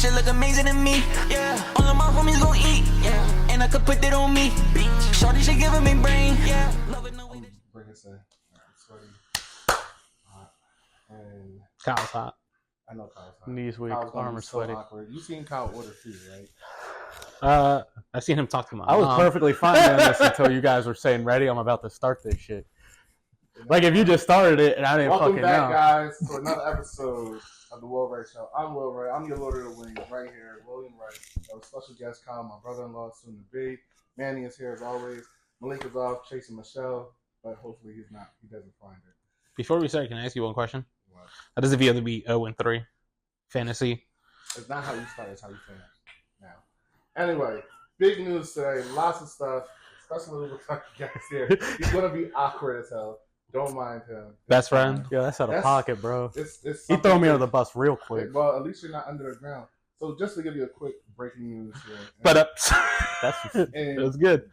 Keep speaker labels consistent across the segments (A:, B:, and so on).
A: shit look amazing to me. Yeah, all of my homies gon' eat. Yeah, and I could put that on me. Shorty should give him a brain. Yeah, love it no way.
B: Bring us in. I'm sweaty. And
C: Kyle's hot.
B: I know Kyle's hot.
D: Knees weak,
B: Kyle's gonna
D: arm
B: be
D: is
B: so
D: sweaty.
B: awkward. You seen Kyle order food, right?
C: I seen him talk to my
D: I was
C: mom.
D: perfectly fine doing this until you guys were saying, ready, I'm about to start this shit. Like, if you just started it and I didn't
B: Welcome
D: fucking
B: back,
D: know.
B: guys, to another episode of the Will Wright Show. I'm Will Wright. I'm your Lord of the Wings right here, William Wright. Our special guest, Kyle, my brother-in-law, soon to be. Manny is here as always. Malik is off chasing Michelle, but hopefully he's not. He doesn't find her.
C: Before we start, can I ask you one question?
B: What?
C: How does it feel to be 0-3 fantasy?
B: It's not how you start, it's how you finish. Now, anyway, big news today. Lots of stuff, especially with the guest here. He's gonna be awkward as hell. Don't mind him.
C: Best friend?
D: Yeah, that's out of
B: That's-
D: pocket, bro.
B: It's
D: He
B: something
D: threw me
B: that-
D: under the bus real quick.
B: Well, at least you're not under the ground. So just to give you a quick breaking news here.
C: But
D: That's
C: it
B: in
C: was good.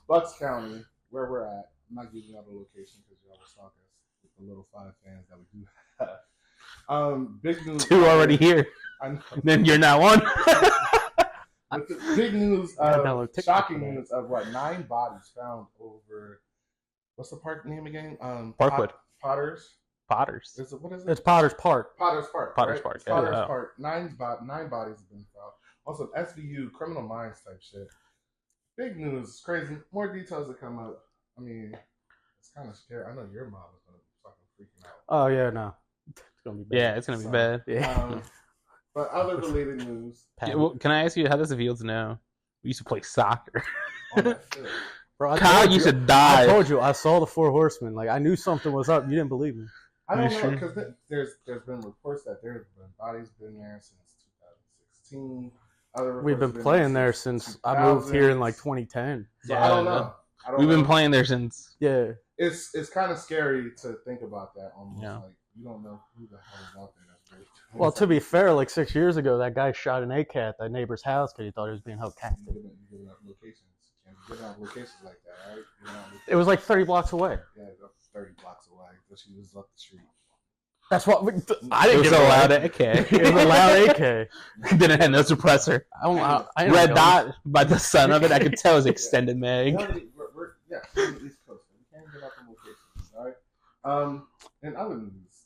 B: Bucks County, where we're at, I'm not giving out the location because y'all will stalk us with the little 5 fans that we do have. Big news.
C: 2 already here.
B: I know.
C: Then you're not one.
B: With the big news,
D: download TikTok
B: shocking
D: for that.
B: news of 9 bodies found over. What's the park name again?
C: Parkwood.
B: Potters.
C: Potters.
B: What is it?
D: It's Potter's Park.
B: Potter's Park.
C: Potter's
B: right?
C: Park,
B: It's
C: yeah.
B: Potter's
C: Oh.
B: Park. 9 bodies have been found. Also, SVU, criminal minds type shit. Big news. Crazy. More details that come up. I mean, it's kind of scary. I know your mom is going to be fucking freaking out.
D: Oh, yeah, no. It's going to be bad.
C: Yeah, it's gonna be bad.
D: Yeah.
B: But other related news.
C: Yeah, well, can I ask you, how does it feel to know we used to play soccer?
B: On that shit.
D: Bro, I
C: Kyle
D: told
C: used
D: you-
C: to die.
D: I told you, I saw the 4 Horsemen. Like, I knew something was up. You didn't believe me.
B: I don't
C: You
B: know
C: sure?
B: because there's been reports that there's been bodies been there since 2016. Other
D: We've
B: reports
D: been playing there since I moved here in, like, 2010.
B: So I don't know.
C: We've been playing there since.
D: Yeah.
B: It's kind of scary to think about that. Almost
C: Yeah.
B: like you don't know who the hell is out there. That's really
D: Well, to be fair, like 6 years ago, that guy shot an AK at that neighbor's house because he thought he was being held captive.
B: You're giving up locations. You can't be giving up locations like that, right? Giving out
D: It was like 30 blocks away.
B: yeah, 30 blocks away, but she was up the street.
D: That's what I
C: It
D: didn't
C: was
D: give it
C: allowed
D: away.
C: AK.
D: It was a loud AK.
C: Didn't have no suppressor.
D: I didn't
C: Red
D: know.
C: dot by the son of it. I could tell it was extended mag.
B: We're on the East Coast. We can't give out the locations, all right? In other news,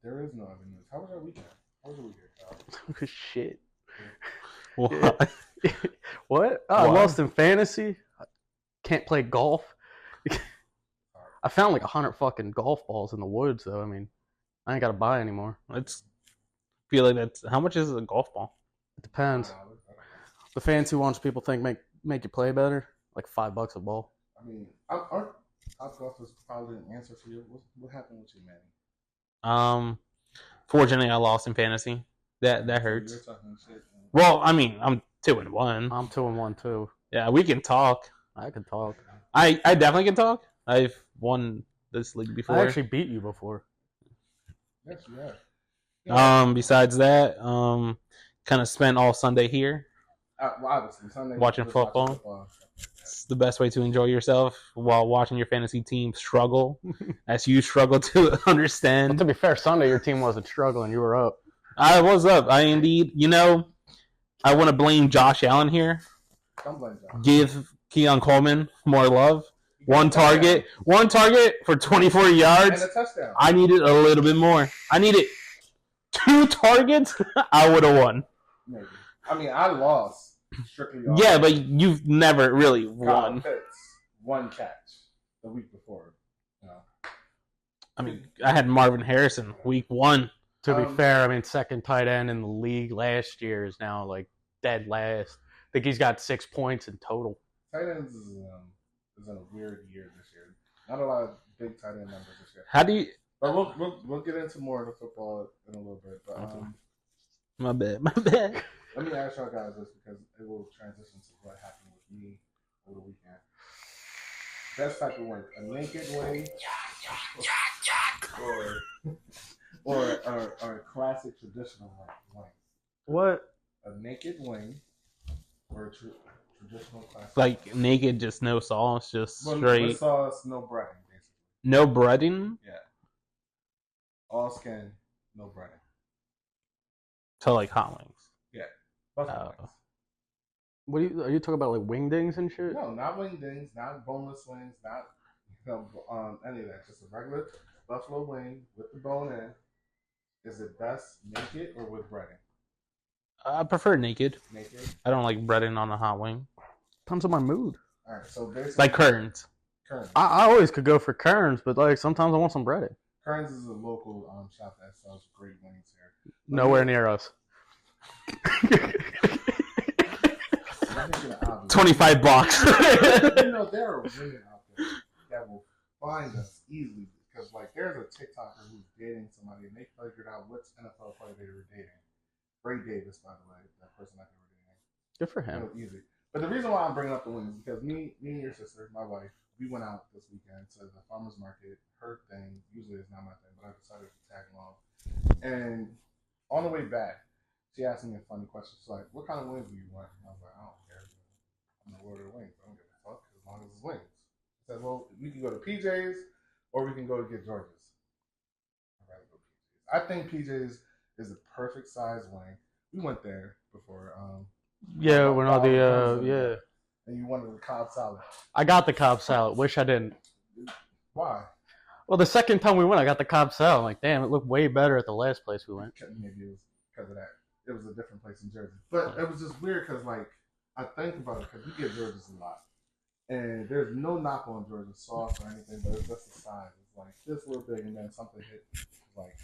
B: there is no other news. How was your weekend? How was your weekend, Kyle?
D: Shit.
C: What?
D: What? Oh, I
C: What?
D: lost in fantasy. Can't play golf. I found like 100 fucking golf balls in the woods, though. I mean, I ain't got to buy anymore.
C: Let's feel like that's how much is a golf ball?
D: It depends.
B: I don't know.
D: The fancy ones people think make you play better, like $5 a ball.
B: I mean, our top golf is probably an answer for you. What happened with you, Manny?
C: Fortunately, I lost in fantasy. That
B: You're
C: hurts.
B: talking shit.
C: Well, I mean, I'm 2-1.
D: I'm 2-1 too.
C: Yeah, we can talk.
D: I can talk.
C: I definitely can talk. I've won this league before.
D: I actually beat you before.
B: Yes, you have.
C: Besides that, kind of spent all Sunday here.
B: Well, obviously, Sunday
C: Watching
B: just
C: football. It's the best way to enjoy yourself while watching your fantasy team struggle, as you struggle to
D: Well,
C: understand.
D: to be fair, Sunday your team wasn't struggling. You were up.
C: I was up. I indeed. I want to blame Josh Allen here.
B: Don't blame John.
C: Give Keon Coleman more love. One target for 24
B: And
C: yards.
B: a touchdown.
C: I needed a little bit more. I needed 2 targets. I would have won.
B: Maybe. I mean, I lost strictly on
C: Yeah, but you've never really
B: Kyle
C: won.
B: Pitts, 1 catch the week before. You know.
C: I mean, I had Marvin Harrison week 1.
D: To be fair, I mean, second tight end in the league last year is now like dead last. I think he's got 6 points in total.
B: Tight ends is in a weird year this year. Not a lot of big tight end numbers this year.
C: How do you?
B: But we'll get into more of the football in a little bit. But
C: My bad.
B: let me ask y'all guys this because it will transition to what happened with me over the weekend. Best type of wing, a naked wing, or a classic traditional wing.
D: What?
B: A naked wing or a traditional classic.
C: Like naked, just no sauce, just
B: With
C: straight,
B: sauce, no breading, basically.
C: no breading.
B: Yeah. All skin, no breading.
C: to like hot wings.
B: Buffalo wings.
D: What are you talking about? Like wingdings and shit?
B: No, not wingdings, not boneless wings, not any of that. Just a regular buffalo wing with the bone in. Is it best naked or with breading?
C: I prefer naked.
B: Naked.
C: I don't like breading on a hot wing.
D: Depends on my mood.
B: All right, so basically,
C: Like Kearns.
B: Kearns.
D: I always could go for Kearns, but like sometimes I want some breading.
B: Kearns is a local shop that sells great wings here.
D: Nowhere near us.
C: 25 bucks.
B: You know, there are women out there that will find us easily because, like, there's a TikToker who's dating somebody and they figured out which NFL player they were dating. Ray Davis, by the way, that person that they were dating.
D: Good for him.
B: It was easy. But the reason why I'm bringing up the wings is because me and your sister, my wife, we went out this weekend to the farmer's market. Her thing usually is not my thing, but I decided to tag along. And on the way back, she asked me a funny question. She's like, "What kind of wings do you want?" And I was like, "I don't care. I'm gonna order wings. I don't give a fuck as long as it's wings." She said, "Well, we can go to PJ's or we can go to get George's." I'd rather go PJ's. I think PJ's is the perfect size wing. We went there before.
D: Yeah, when all the yeah.
B: And you wanted the Cobb salad.
D: I got the Cobb salad. Wish I didn't.
B: Why?
D: Well, the second time we went, I got the Cobb salad. I'm like, damn, it looked way better at the last place we went.
B: Maybe it was because of that. It was a different place in Jersey. But it was just weird because, like, I think about it because we get George's a lot. And there's no knock on George's sauce or anything, but it's just the size. It's like this little big and then something hit. Like,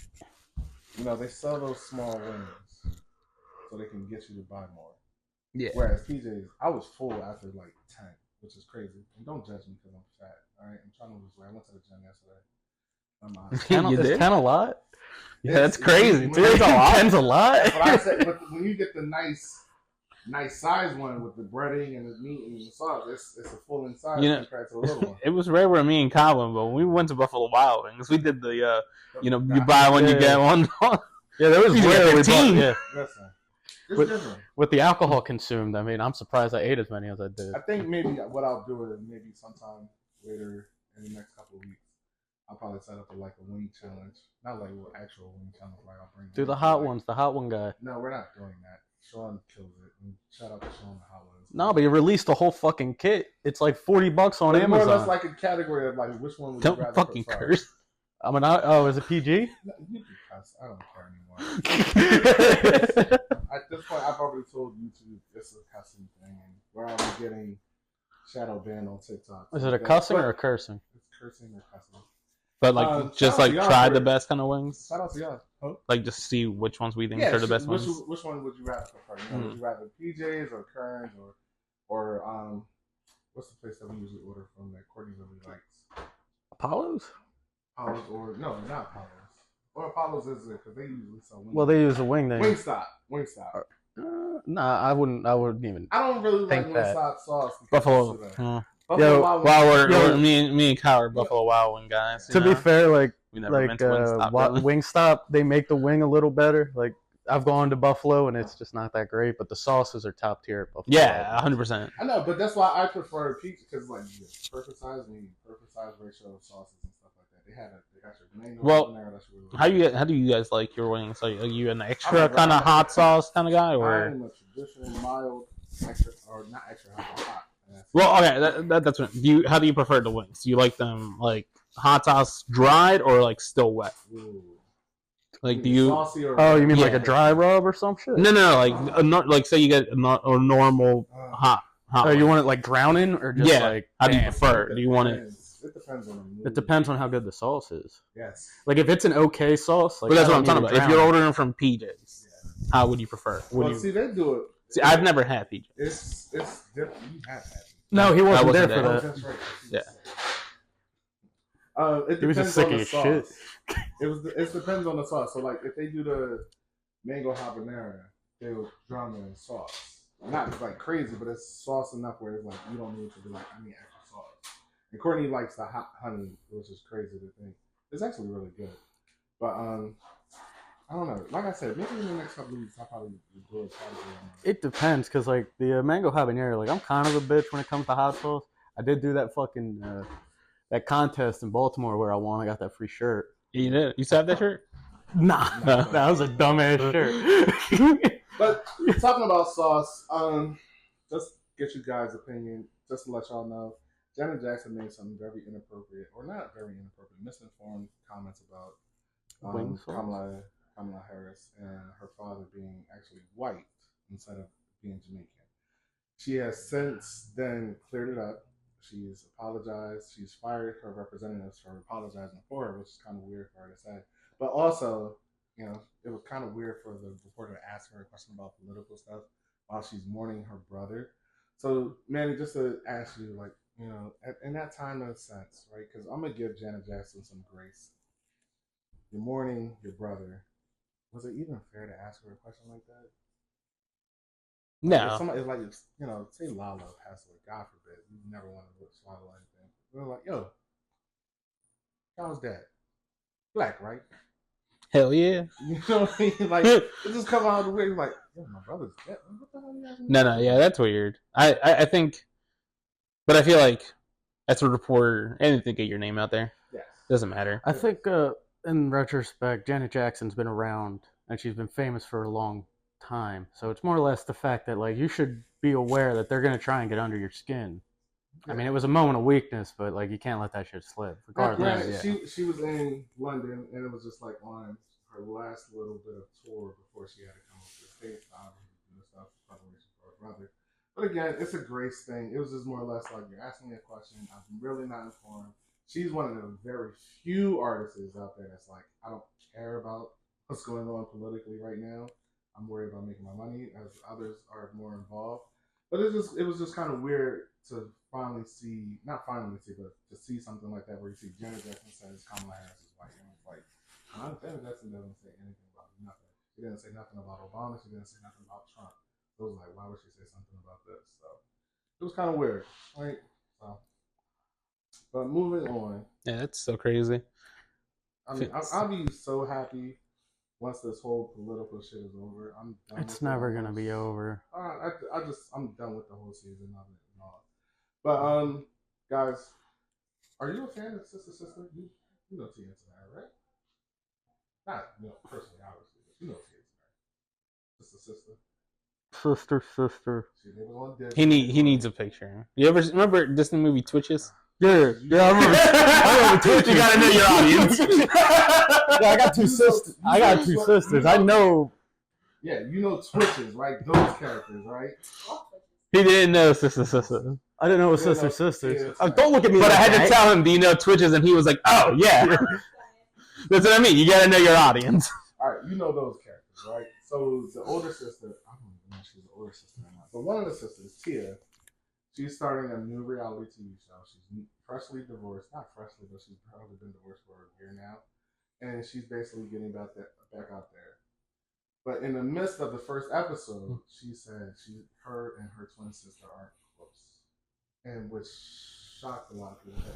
B: you know, they sell those small wings so they can get you to buy more.
C: Yeah.
B: Whereas PJ's, I was full after like 10, which is crazy. And don't judge me because I'm fat. All right, I'm trying to lose weight. I went to the gym yesterday.
C: You did?
D: Is 10 a lot?
C: Yeah, that's crazy.
B: It's-
C: Dude, it's a lot.
D: 10's a lot.
B: But I said, but when you get the nice size one with the breading and the meat and the sauce, it's a full in size
C: You know,
B: compared to the little one.
C: It was rare with me and Colin, but when we went to Buffalo Wild Wings, we did the, you buy one, you get one.
D: Yeah, there was
C: You
D: rare
C: get
D: we bought,
C: 15.
D: yeah.
B: Listen, it's
D: With-
B: different.
D: With the alcohol consumed, I mean, I'm surprised I ate as many as I did.
B: I think maybe what I'll do is maybe sometime later in the next couple of weeks, I'll probably set up a wing challenge. Not like an actual wing challenge, like I'll bring.
D: Do the hot ones, the hot one guy.
B: No, we're not doing that. Sean kills it. And shout out to Sean the hot ones.
D: No, but you released the whole fucking kit. It's like $40 on
B: It's more or less
D: Amazon.
B: like a category of like which one would you
C: Don't
B: rather
C: fucking
B: put
C: curse.
D: I mean, is it PG?
B: No, you can cuss. I don't care anymore. At this point, I've already told YouTube it's a cussing thing, and we're already getting shadow banned on TikTok.
D: Is it a cussing or a cursing?
B: It's cursing or cussing.
C: But like, just
B: shout out
C: like
B: to y'all
C: try
B: for
C: the
B: it.
C: best kind of wings.
B: Shout out to y'all. Huh?
C: Like, just see which ones we think
B: Yeah,
C: are the best ones.
B: which one would you rather prefer? You know, would you rather PJ's or Kearns or what's the place that we usually order from that Courtney really likes?
D: Apollo's?
B: Apollo's or no, not Apollo's. Or Apollo's is it because they usually sell wings.
D: Well, they use a wing.
B: Wingstop.
D: Nah, I wouldn't even.
B: I don't really like
D: Think that.
B: Wingstop sauce.
C: Buffalo.
B: Buffalo
D: Yo,
B: Wild
C: Well,
B: Wings.
C: me and Kyle are Buffalo Wild Wing guys.
D: To be fair, like
C: we never been to Wingstop, really.
D: Wingstop, they make the wing a little better. Like I've gone to Buffalo and it's just not that great, but the sauces are top tier at Buffalo.
C: Yeah, 100%.
B: I know, but that's why I prefer pizza because like you get perfect size meat, perfect size ratio of sauces and stuff like that. They got your mango
C: Well,
B: in there. That's really
C: How do you guys like your wings? Are you an
B: I'm
C: extra
B: a-
C: kind of hot sauce kind of guy, or?
B: I'm a traditional mild, extra or not extra hot, but hot. And that's-
C: Well, okay, that's what. How do you prefer the wings? Do you like them like hot sauce dried or like still wet?
B: Ooh.
C: Like, do you?
B: Saucy or
D: Oh, you mean
C: Yeah.
D: like a dry rub or some shit?
C: No, like say you get a normal hot.
D: Oh, you want it like drowning or just
C: Yeah.
D: like?
C: How do you
D: damn?
C: prefer? Do you want it?
B: It depends on the mood.
D: It depends on how good the sauce is.
B: Yes.
D: Like if it's an okay sauce, like
C: But that's
D: I
C: what I'm
D: don't
C: talking
D: need
C: about.
D: it
C: If you're
D: drowning.
C: ordering from PJ's, how would you prefer?
B: See, they do it.
C: See, I've never had PJ's.
B: It's different. You have had it.
D: No, he wasn't there
C: wasn't
D: for
C: there.
B: Oh,
D: that.
B: that's right.
C: Yeah.
B: It
D: He was
B: depends
D: just sick
B: on
D: of
B: the
D: his
B: sauce.
D: shit.
B: It depends on the sauce. So like if they do the mango habanero, they'll drown it in sauce. Not like crazy, but it's sauce enough where it's like you don't need to be like I need extra sauce. And Courtney likes the hot honey, which is crazy to think. It's actually really good. But I don't know. Like I said, maybe in the next couple of weeks I'll probably do a category on it.
D: It depends, cause like the mango habanero, like I'm kind of a bitch when it comes to hot sauce. I did do that fucking that contest in Baltimore where I won. I got that free shirt.
C: You did. You still have that shirt?
D: Nah, that was a dumbass shirt.
B: But talking about Sauce, just get you guys' opinion, just to let y'all know, Janet Jackson made some very inappropriate, or not very inappropriate, misinformed comments about Kamala Harris and her father being actually white instead of being Jamaican. She has since then cleared it up. She's apologized. She's fired her representatives for apologizing for her, which is kind of weird for her to say. But also, you know, it was kind of weird for the reporter to ask her a question about political stuff while she's mourning her brother. So, Manny, just to ask you, like, you know, in that time of sense, right? Because I'm gonna give Janet Jackson some grace. You're mourning your brother. Was it even fair to ask her a question like that?
C: No.
B: If somebody, like, you know, say Lala passed away, God forbid, you never want to swallow anything. We're like, yo, how's dad? Black, right?
C: Hell yeah.
B: You know what I mean? Like, it just come out of the way, like, yo, my brother's dead. What the hell are you asking me?
C: No, yeah, that's weird. I think, but I feel like as a reporter, anything to get your name out there.
B: Yes.
C: Doesn't matter.
D: I think, in retrospect, Janet Jackson's been around and she's been famous for a long time. So it's more or less the fact that, like, you should be aware that they're going to try and get under your skin. Yeah. I mean, it was a moment of weakness, but, like, you can't let that shit slip. Regardless.
B: She was in London, and it was just, like, on her last little bit of tour before she had to come up to the States and stuff, preparation for her brother. But again, it's a grace thing. It was just more or less like, you're asking me a question. I'm really not informed. She's one of the very few artists out there that's like, I don't care about what's going on politically right now. I'm worried about making my money, as others are more involved. But it was just kind of weird to finally see, not finally see, but to see something like that where you see Janet Jackson says Kamala Harris is white. And it's like, Janet Jackson doesn't say anything about nothing. She didn't say nothing about Obama. She didn't say nothing about Trump. So it was like, why would she say something about this? So it was kind of weird, right? So, but moving on.
C: Yeah, that's so crazy.
B: I mean, I'll be so happy once this whole political shit is over. I'm done.
D: It's never gonna be over.
B: I'm done with the whole season of it and all. But guys, are you a fan of Sister? You know Tia tonight, right? Not personally, obviously, but you know Tia tonight.
D: Sister.
C: He needs a picture. You ever remember Disney movie Twitches?
D: Yeah, I remember Twitches.
C: You gotta know your audience.
D: Yeah, I got two sisters. I know.
B: Yeah, you know Twitches, right? Those characters, right?
C: He didn't know Sister.
D: I didn't know it was sisters. Don't look at me.
C: But
D: like
C: I had
D: that.
C: to tell him, do you know Twitches? And he was like, oh yeah. That's what I mean. You gotta know your audience.
B: All right, you know those characters, right? So the older sister, I don't even know if she's the older sister or not, but one of the sisters, Tia, she's starting a new reality TV show. She's freshly divorced, not freshly, but she's probably been divorced for a year now, and she's basically getting back out there. But in the midst of the first episode, she said her and her twin sister aren't close, and which shocked a lot of people that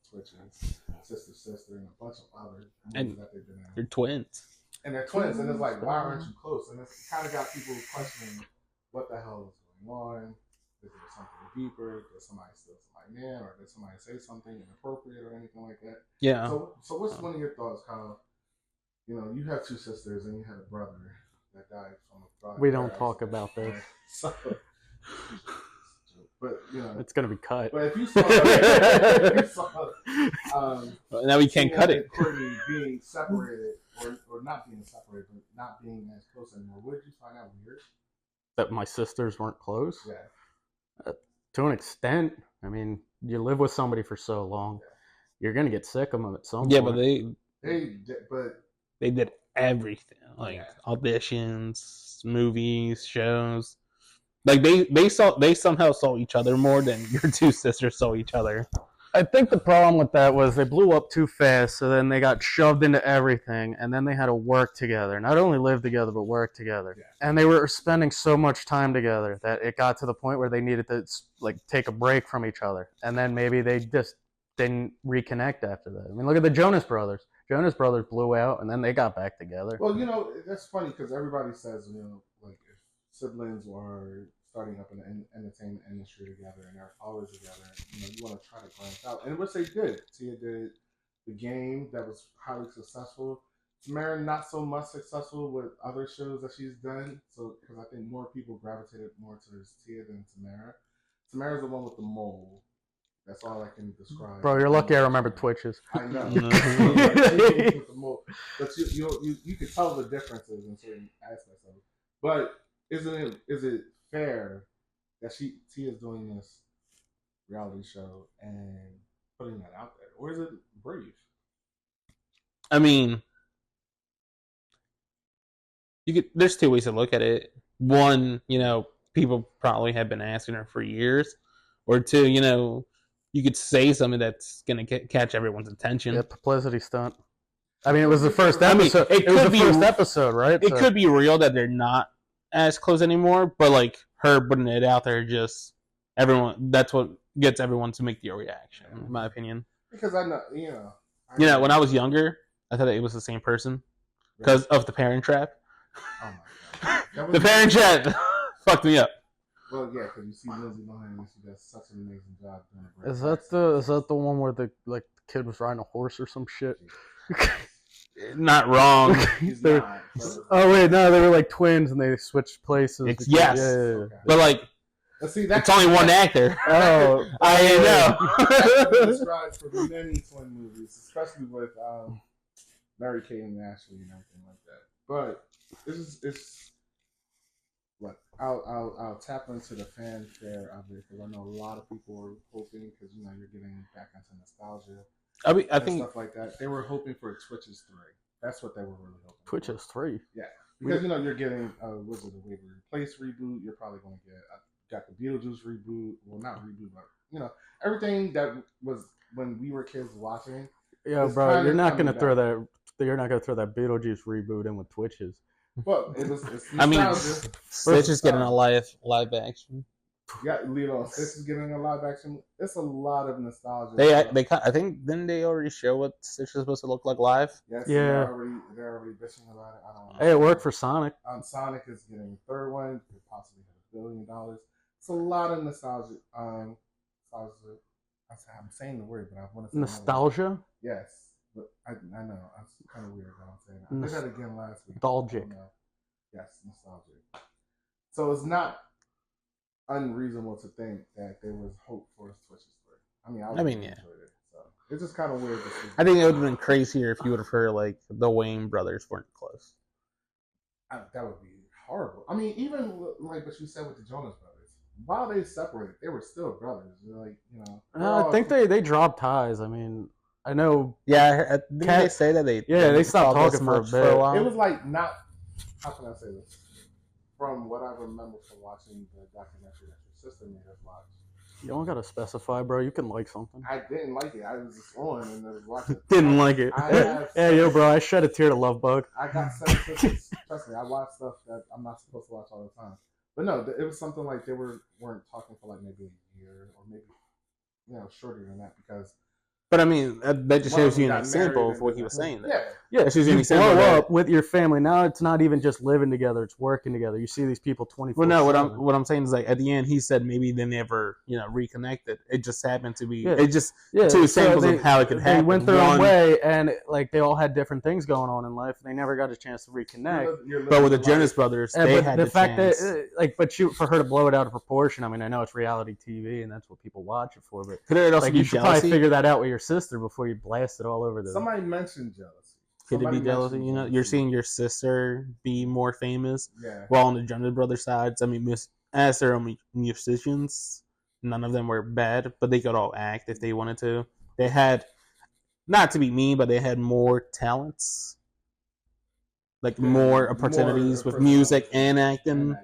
B: Twitches, Sister, and a bunch of other movies that they've been in.
C: They're twins.
B: And they're twins, and it's like, why aren't you close? And it's kind of got people questioning what the hell is going on. Is there something deeper? Did somebody steal somebody's man, or did somebody say something inappropriate or anything like that?
C: Yeah.
B: So what's one of your thoughts, Kyle? You know, you have two sisters and you had a brother that died from a brother.
D: We don't talk about this.
B: So, but
D: it's gonna be cut.
B: But if you saw,
C: now we can't cut it.
B: Courtney being separated, or not being separated, but not being as close anymore, would you find that weird?
D: That my sisters weren't close?
B: Yeah.
D: To an extent. I mean, you live with somebody for so long, you're gonna get sick of them at some point.
C: Yeah, but they did everything, like auditions, movies, shows. Like they somehow saw each other more than your two sisters saw each other.
D: I think the problem with that was they blew up too fast, so then they got shoved into everything, and then they had to work together. Not only live together, but work together. Yeah. And they were spending so much time together that it got to the point where they needed to take a break from each other. And then maybe they just didn't reconnect after that. I mean, look at the Jonas Brothers. Jonas Brothers blew out, and then they got back together.
B: Well, that's funny because everybody says, like if siblings are starting up in the entertainment industry together and they're always together, you want to try to branch out. And which they did. Tia did The Game, that was highly successful. Tamara not so much successful with other shows that she's done. So because I think more people gravitated more towards Tia than Tamara. Tamara's the one with the mole. That's all I can describe.
D: Bro, you're lucky I remember Twitches.
B: I know.
C: Mhm.
B: With the mole. But you could tell the differences in certain aspects of it. But is it fair that Tia's doing this reality show and putting that out there, or is it brave?
C: I mean, there's two ways to look at it. One, people probably have been asking her for years, or two, you could say something that's gonna catch everyone's attention.
D: Yeah, publicity stunt. I mean, it was the first episode.
C: it
D: was
C: could
D: the
C: be-
D: first episode, right?
C: It could be real that they're not as close anymore, but like her putting it out there, just everyone. That's what gets everyone to make the reaction, in my opinion.
B: Because I know,
C: When I was younger, I thought it was the same person because of the Parent Trap.
B: Oh my god,
C: The Parent Trap fucked me up.
B: Well, yeah, because you see Lindsay Lohan and she does such an amazing job doing a great
D: Is that the one where the kid was riding a horse or some shit?
C: Not wrong.
B: He's
D: They're-
B: not, but-
D: Oh wait, no, they were like twins and they switched places.
C: Yes.
D: Yeah.
B: Okay.
C: But like,
B: But see,
C: it's only one actor.
D: Oh,
C: I know.
B: That's been described for many twin movies, especially with Mary Kate and Ashley and everything like that. But it's what I'll tap into the fanfare of it because I know a lot of people were hoping because you're getting back into nostalgia.
C: I
B: and
C: think
B: stuff like that. They were hoping for Twitches 3. That's what they were really hoping.
D: Twitches 3.
B: Yeah, because you're getting Wizard of Waverly Place reboot. You're probably going to get got the Beetlejuice reboot. Well, not reboot, but everything that was when we were kids watching.
D: Yeah,
B: It's
D: bro,
B: kinda
D: you're not gonna
B: coming
D: throw
B: back.
D: that. You're not gonna throw that Beetlejuice reboot in with Twitches.
B: Well, it's
C: I mean,
B: nostalgia.
C: Stitch is getting a live action.
B: Yeah, Lilo. This is getting a live action. It's a lot of nostalgia.
C: I think didn't they already show what Stitch is supposed to look like live?
B: Yes,
D: Yeah.
B: they're already bitching about it. I don't know.
D: Hey, it worked for Sonic.
B: Sonic is getting a third one. Could possibly hit $1 billion. It's a lot of nostalgia. Nostalgia. I'm saying the word, but I want to say
D: Nostalgia.
B: Yes, but I know it's kind of weird that I'm saying that. I did that again last week.
D: Nostalgic.
B: Yes, nostalgic. So it's not unreasonable to think that there was hope for Twitch's story. I
C: mean, yeah.
B: enjoyed it. So it's just kind of weird to see.
C: I think it would have been crazier if you would have heard like the Wayne brothers weren't close.
B: That would be horrible. I mean, even like what you said with the Jonas Brothers, while they separated, they were still brothers. Like
D: I think they dropped ties. I mean, I know.
C: Yeah, didn't
D: Cat-
C: they say that they?
D: Yeah, they stopped
C: talked
D: talking
C: as
D: for a
C: much
D: bit.
C: a while.
B: it was like not. How can I say this? From what I remember from watching the documentary that your sister made us watch,
D: You don't gotta specify, bro. You can like something.
B: I didn't like it. I was just on and I was watching.
D: Didn't like it.
B: I have-
D: Yeah, yo, bro. I shed a tear to Love Bug.
B: I got sensitive. Trust me, I watch stuff that I'm not supposed to watch all the time. But no, it was something like they weren't talking for like maybe a year or maybe shorter than that because.
C: But I mean, that just
B: one of
C: shows
B: them
C: you an
B: got
C: example
B: married
C: of what
B: and-
C: he was saying. There.
B: Yeah,
D: Yeah,
C: That shows you an
D: you
C: example.
D: blow
C: that-
D: up with your family. Now it's not even just living together; it's working together. You see these people 24.
C: Well, no, what I'm saying is like at the end he said maybe they never reconnected. It just happened to be.
D: Yeah.
C: It just
D: Yeah,
C: two
D: so
C: examples of how it could happen.
D: They went their
C: One-
D: own way, and they all had different things going on in life. They never got a chance to reconnect.
C: But with the Jonas Brothers, they
D: But
C: had
D: the
C: the
D: fact
C: chance.
D: that, for her to blow it out of proportion. I mean, I know it's reality TV, and that's what people watch it for. But
C: Could it also
D: like,
C: be
D: you should
C: jealousy?
D: probably figure that out with your sister before you blast it all over the.
B: somebody mentioned jealousy.
C: Could it
B: Somebody
C: be jealousy?
B: mentioned
C: You're
B: jealousy.
C: seeing your sister be more famous,
B: Yeah.
C: while on the Jonas Brothers sides, I mean, as their own musicians, none of them were bad, but they could all act if they wanted to. They had, not to be mean, but they had more talents, like more opportunities with music and acting.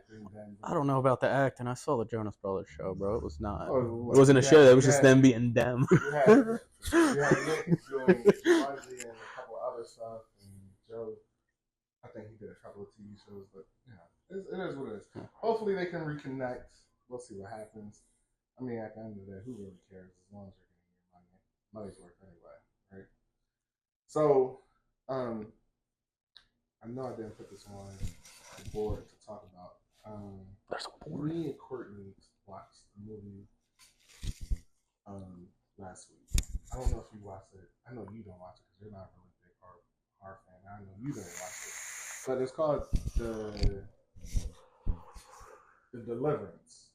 D: I don't know about the acting. I saw the Jonas Brothers show, bro. It was not.
B: Oh,
C: It wasn't a show. It was just them being them.
B: You had Nick doing Bungie and a couple of other stuff, and Joe, I think he did a couple of TV shows, but it is what it is. Hopefully they can reconnect. We'll see what happens. I mean, at the end of the day, who really cares as long as you're getting your money? Money's worth anyway, right? So, I know I didn't put this on the board to talk about. Me and Courtney watched the movie last week. I don't know if you watched it. I know you don't watch it because you're not really a big horror fan. I I know you didn't watch it, but it's called the Deliverance.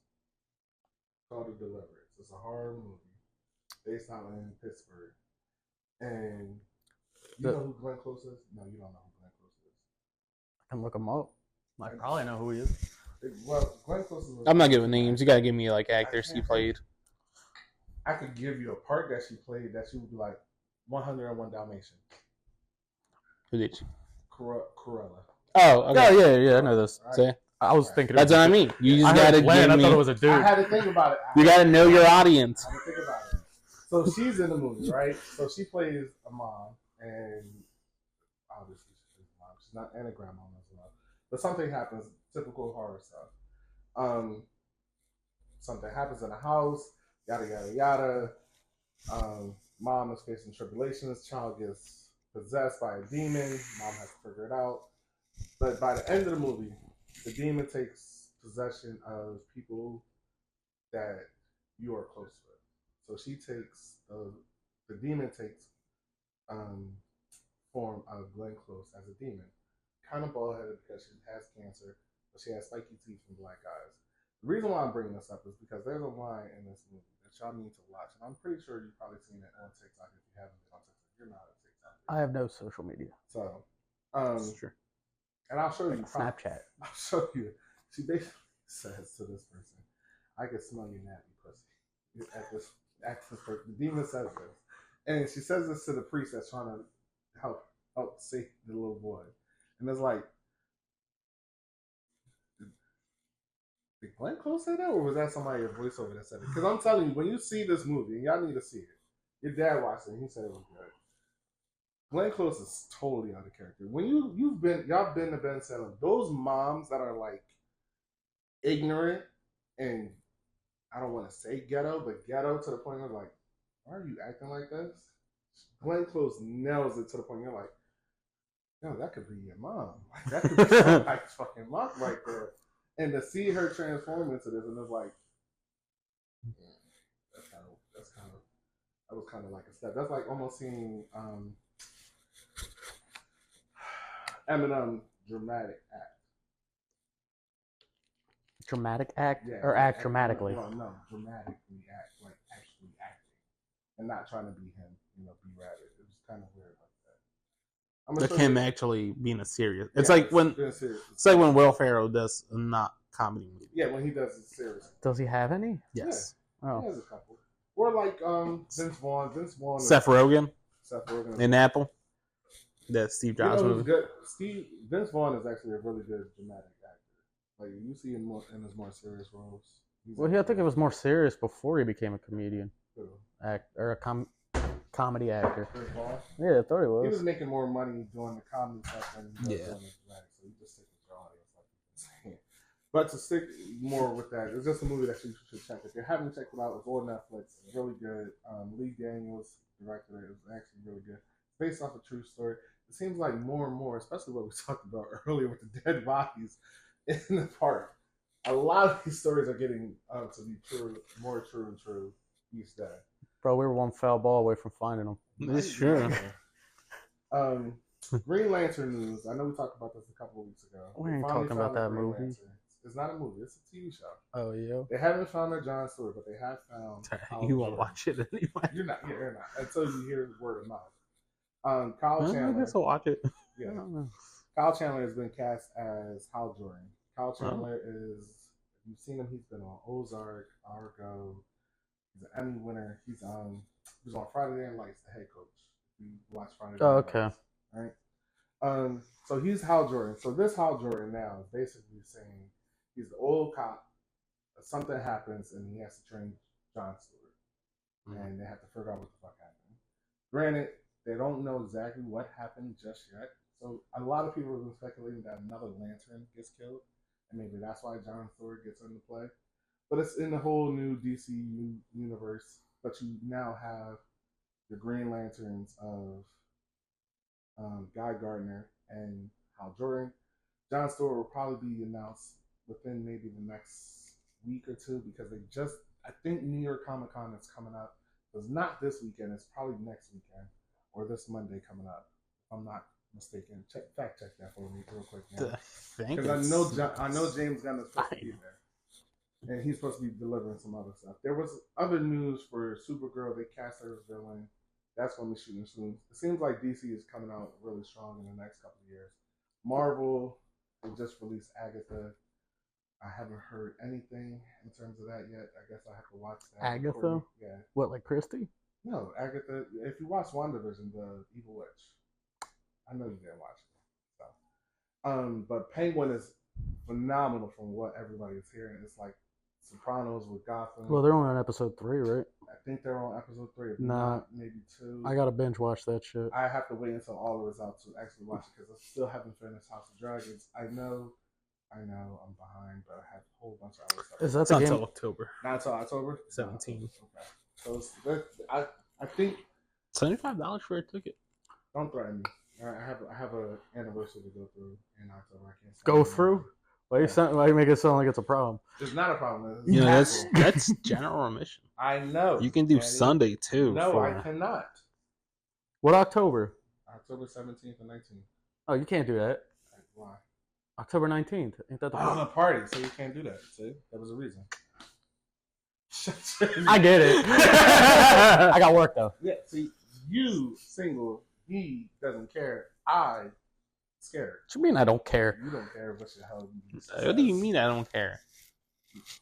B: It's called The Deliverance. It's a horror movie based out in Pittsburgh, and you know who Glenn Close is? No, you don't know who Glenn Close is.
D: I can look him up. I probably know who he is.
B: Well, Glenn Close is.
C: I'm not giving names. You gotta give me like actors he played.
B: I could give you a part that she played that she would be like 101 Dalmatian.
C: Who did she?
B: Cruella.
C: Oh, okay.
D: Yeah, I know this.
B: Right.
C: See?
D: I was thinking.
C: That's what I mean. You just gotta give
D: I
C: me.
D: thought it was a dude.
B: I had to think about it.
C: You gotta know your audience.
B: I had to think about it. So she's in the movie, right? So she plays a mom, and obviously she's a mom. She's not and a grandma as well. But something happens. Typical horror stuff. Something happens in the house. Yada yada yada. Mom is facing tribulations. Child gets possessed by a demon. Mom has to figure it out. But by the end of the movie, the demon takes possession of people that you are close with. So she takes the demon takes form of Glenn Close as a demon. Kind of bald headed because she has cancer, but she has spiky teeth and black eyes. The reason why I'm bringing this up is because there's a line in this movie that y'all need to watch, and I'm pretty sure you've probably seen it on TikTok if you haven't been on TikTok. You're not on TikTok.
D: I have no social media.
B: So,
C: That's true.
B: and I'll show you.
D: Snapchat.
B: I'll show you. She basically says to this person, "I can smell your nappy pussy." At this person, the demon says this, and she says this to the priest that's trying to help save the little boy, and it's like, did Glenn Close say that, or was that somebody a voiceover that said it? Because I'm telling you, when you see this movie, and y'all need to see it, your dad watched it, and he said it was good. Glenn Close is totally out of character. When y'all been to Ben Salem, those moms that are like ignorant and I don't want to say ghetto, but ghetto to the point where like, why are you acting like this? Glenn Close nails it to the point you're like, no, that could be your mom. Like that could be somebody's fucking mom right there. And to see her transform into this, and it's like, that was kind of like a step. That's like almost seeing Eminem dramatic act.
D: Dramatic act?
B: Yeah,
D: Or act dramatically?
B: No, dramatically act, like actually acting. And not trying to be him, be rabbit. It was kind of weird like that.
C: Like him actually being a serious. It's like when Will Ferrell does a not comedy movie.
B: Yeah, when he does it serious.
D: Does he have any?
C: Yes.
B: Yeah,
D: Oh.
B: he has a couple. Or like Vince Vaughn.
C: Seth Rogen
B: Rogen.
C: in Apple. That Steve Jobs movie.
B: Good? Vince Vaughn is actually a really good dramatic actor. Like you see him in his more serious roles.
D: Well, I think it was more serious before he became a comedian.
B: Who?
D: Or a comedy actor.
B: Vince Vaughn?
D: Yeah, I thought he was.
B: He was making more money doing the comedy stuff than he was doing the dramatic. So you just stick with your audience, like you've been saying. But to stick more with that, it's just a movie that you should check. If you haven't checked it out, it's on Netflix. It's really good. Lee Daniels directed it. It was actually really good. It's based off a true story. It seems like more and more, especially what we talked about earlier with the dead bodies in the park. A lot of these stories are getting to be more true and true each day.
D: Bro, we were one foul ball away from finding him.
C: It's true.
B: Green Lantern news. I know we talked about this a couple of weeks ago.
D: We ain't
B: finally
D: talking about
B: found the
D: that
B: Green
D: movie.
B: Lantern. It's not a movie. It's a TV show.
D: Oh, yeah.
B: They haven't found their John Stewart, but they have found.
C: You won't watch it anyway.
B: You're not. Yeah, you're not. Until you hear word of mouth. Kyle
C: I
B: Chandler.
C: guess I'll watch it.
B: Yeah. Kyle Chandler has been cast as Hal Jordan. Kyle Chandler is. If you've seen him, he's been on Ozark, Argo. He's an Emmy winner. He was on Friday Night Lights, the head coach. You watch Friday Night
D: Oh,
B: Lights,
D: okay.
B: right? So he's Hal Jordan. So this Hal Jordan now is basically saying he's the old cop. Something happens and he has to train John Stewart, and they have to figure out what the fuck happened. Granted, they don't know exactly what happened just yet. So a lot of people have been speculating that another Lantern gets killed, and maybe that's why John Stewart gets into play. But it's in the whole new DC universe. But you now have the Green Lanterns of Guy Gardner and Hal Jordan. John Stewart will probably be announced within maybe the next week or two because I think New York Comic Con is coming up. It's not this weekend. It's probably next weekend or this Monday coming up. If I'm not mistaken. Fact check that for me real quick,
C: I
B: man.
C: think
B: Because
C: it's-
B: I know James Gunn is supposed to be there, and he's supposed to be delivering some other stuff. There was other news for Supergirl. They cast her as villain. That's going to be shooting soon. It seems like DC is coming out really strong in the next couple of years. Marvel, they just released Agatha. I haven't heard anything in terms of that yet. I guess I have to watch that.
D: Agatha?
B: Yeah.
D: What, like Christie?
B: No, Agatha. If you watch WandaVision, the Evil Witch, I know you didn't watch it. So. But Penguin is phenomenal from what everybody is hearing. It's like Sopranos with Gotham.
D: Well, they're only on episode 3, right?
B: I think they're on episode 3. If
D: Nah.
B: not, maybe 2.
D: I gotta binge watch that shit.
B: I have to wait until all of it's out to actually watch it because I still haven't finished House of Dragons. I know I'm behind, but I have a whole bunch of other stuff.
D: Is that
C: It's
D: the
C: until
D: game?
C: October
B: Not until October?
C: 17th.
B: Okay. So I think,
C: $75 for a ticket.
B: don't threaten me. I have a anniversary to go through in October. I can't
D: Go through? Why you make it sound like it's a problem?
B: It's not a problem. It's
C: You know,
B: hassle.
C: that's general admission.
B: I know.
C: You can do
B: Daddy.
C: Sunday too.
B: No,
C: for,
B: I cannot.
D: What October?
B: October 17th and 19th.
D: Oh, you can't do that.
B: Why?
D: October 19th. Ain't that the
B: I'm a party, so you can't do that. See? That was a reason.
D: I get it. I got work though.
B: Yeah, see, you single, he doesn't care. I scared.
D: What you mean I don't care?
B: You don't care what the hell you
C: What do you mean I don't care?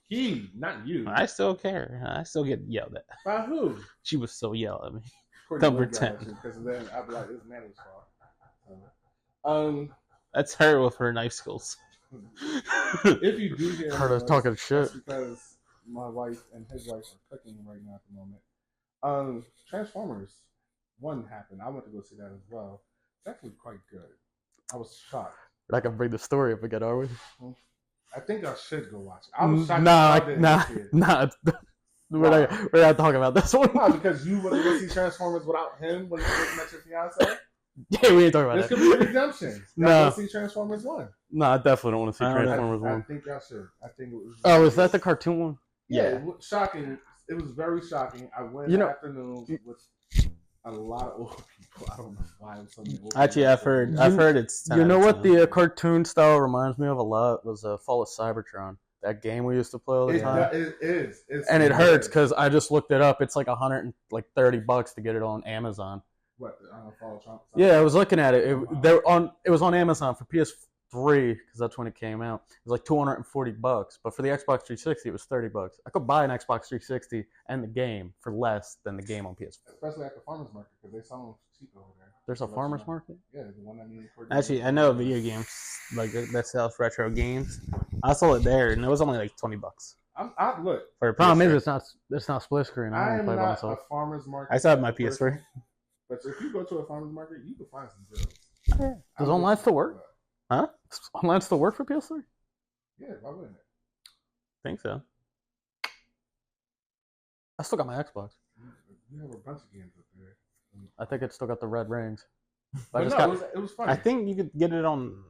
B: He, not you.
C: I still care. I still get yelled at.
B: By who?
C: She was still yelling at me.
B: Courtney
C: Number
B: Love got
C: 10.
B: you, because then I'd be like, it's Manny's fault.
C: That's her with her knife skills.
B: If you do hear
D: Heard us
B: noise,
D: talking shit.
B: that's because my wife and his wife are cooking right now at the moment. Transformers 1 happened. I went to go see that as well. It's actually quite good. I was shocked.
D: We're not gonna bring the story up again, are we?
B: I think I should go watch it. I was shocked.
D: Nah,
B: that y'all didn't see it.
D: nah. We're not talking about this one.
B: Why? Because you wouldn't go see Transformers without him when you met your fiance?
D: Yeah, we ain't talking
B: This
D: about
B: could
D: that.
B: be a redemption. Y'all
D: No.
B: go see Transformers 1.
D: No, I definitely don't want to see
C: I don't know.
D: Transformers
B: I
D: 1.
B: think y'all should. I think it was.
D: Oh, is that the cartoon one?
B: Yeah,
C: Yeah.
B: it was shocking. It was very shocking. I went
D: You
B: in
D: know-
B: the afternoon with a lot of old people. I don't know why I'm so many old
C: Actually,
B: people.
C: I've heard it's. 10
D: You know
C: out of
D: what
C: 10.
D: the cartoon style reminds me of a lot was Fall of Cybertron. That game we used to play all the time.
B: It is. It's
D: And it hurts
B: is.
D: because I just looked it up. It's like $130 to get it on Amazon.
B: What? Fall Trump?
D: Yeah, I was looking at it.
B: Wow.
D: It was on Amazon for PS3 because that's when it came out. It was like $240, but for the Xbox 360, it was $30. I could buy an Xbox 360 and the game for less than the game on PS4.
B: Especially at the farmers market because they sell them cheap over there.
D: There's a
B: Let you
D: farmers
B: know.
D: market.
B: Yeah, the one I mean.
C: Actually, I know video games like that sells retro games. I saw it there, and it was only like $20
B: I look.
C: for a
D: Problem
C: PS3.
D: is, it's not split screen. I
B: I
D: don't
B: am
D: play by
B: not
D: myself.
B: a farmers market.
C: I still have my
B: person,
C: PS3.
B: But if you go to a farmers market, you can find some deals.
D: Does online still work?
C: Huh?
D: Does online still work for PS3?
B: Yeah, why wouldn't it?
C: Think so.
D: I still got my Xbox.
B: You have a bunch of games up there.
D: I think it's still got the red rings. I
B: But
D: just
B: no,
D: got.
B: it was funny.
C: I think you could get it on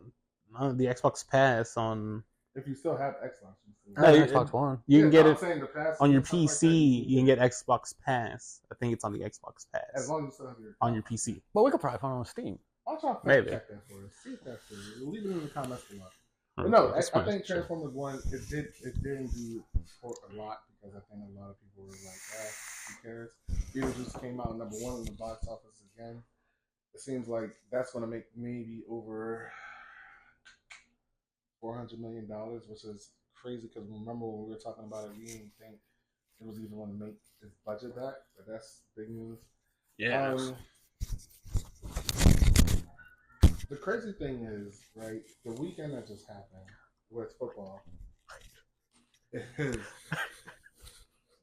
C: the Xbox Pass on.
B: If you still have Xbox, you still
D: I have
C: No,
D: an Xbox One.
C: You can get
B: I'm
C: it
B: saying the pass
C: on your
B: and stuff like that,
C: PC. You can get Xbox Pass. I think it's on the Xbox
B: as
C: Pass
B: long as you still have your
C: on your PC.
D: But we could probably find it on Steam.
B: I'll try to fact
C: Maybe.
B: check that for us. See if that's true. Leave it in the comments below.
C: Okay,
B: But no,
C: that's
B: I
C: fine.
B: think Transformers 1, it didn't do support a lot because I think a lot of people were like, who cares? Beetlejuice came out number 1 in the box office again. It seems like that's going to make maybe over $400 million, which is crazy because remember when we were talking about it, we didn't think it was even going to make its budget back, but that's big news.
C: Yeah.
B: The crazy thing is, right, the weekend that just happened with football is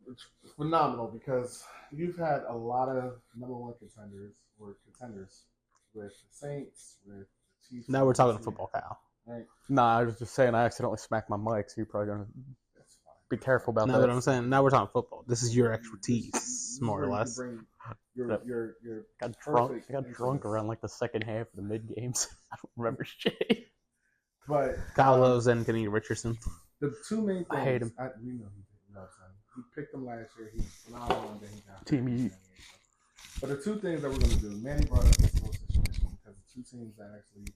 B: it's phenomenal because you've had a lot of number 1 contenders with the Saints, with the Chiefs.
C: Now we're talking football, Kyle.
B: Right?
D: Nah, I was just saying I accidentally smacked my mic, so you're probably gonna
B: That's fine.
D: be careful about
C: Now
D: that.
C: that I'm saying, now we're talking football. This is your expertise, more or
B: You
C: less.
B: bring
D: Yep.
B: your
D: got drunk.
B: perfect
D: I got drunk
B: into this.
D: around like the second half of the mid games. I don't remember shit.
B: But
C: Kyle loves Anthony Richardson.
B: the two main things
D: I hate him.
B: We know he loves him. He picked him last year. He's phenomenal, and then he got
D: Team
B: hurt.
D: Heat.
B: But the two things that we're going to do, Manny brought up this whole situation because the two teams that actually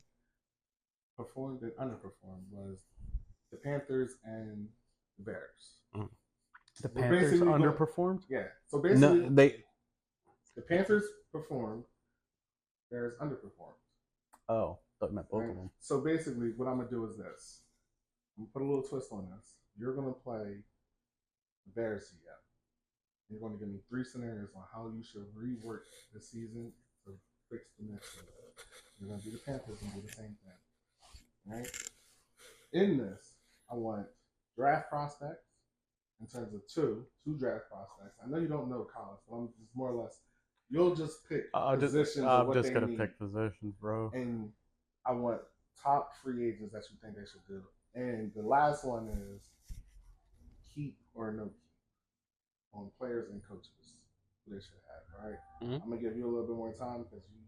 B: performed and underperformed was the Panthers and the Bears.
D: The
B: We're
D: Panthers
B: basically
D: underperformed?
B: Yeah. So basically,
C: No, they.
B: the Panthers performed, Bears underperformed.
D: Oh, thought you meant both
B: Right?
D: of them.
B: So basically, what I'm gonna do is this. I'm gonna put a little twist on this. You're gonna play the Bears GM. You're gonna give me 3 scenarios on how you should rework the season to fix the next one. You're gonna do the Panthers and do the same thing. Right? In this, I want draft prospects in terms of two draft prospects. I know you don't know college, but I'm just more or less. You'll just pick positions.
D: I'm
B: what
D: just
B: they
D: gonna
B: need.
D: pick positions, bro.
B: And I want top free agents that you think they should do. And the last one is keep or no keep on players and coaches who they should have. All right?
C: Mhm.
B: I'm gonna give you a little bit more time because you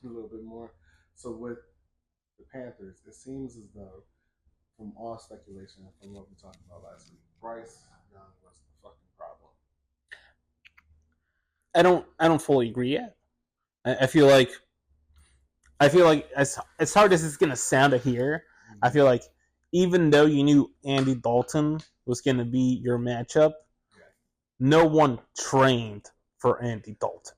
B: do a little bit more. So with the Panthers, it seems as though, from all speculation and from what we talked about last week, Bryce Young was the fucking problem.
C: I don't fully agree yet. I feel like as hard as it's gonna sound to hear, I feel like even though you knew Andy Dalton was gonna be your matchup, no one trained for Andy Dalton.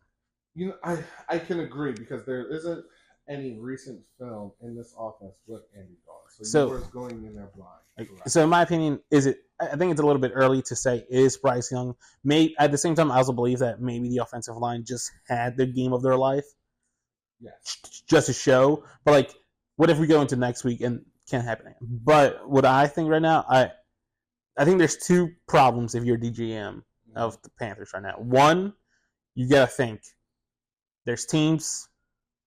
B: You know, I can agree because there isn't any recent film in this offense with Andy Dalton. So you were going in there blind.
C: So in my opinion, I think it's a little bit early to say is Bryce Young. At the same time, I also believe that maybe the offensive line just had the game of their life.
B: Yes.
C: Just to show. But like, what if we go into next week and can't happen again? But what I think right now, I think there's 2 problems if you're DGM of the Panthers right now. One, you gotta think there's teams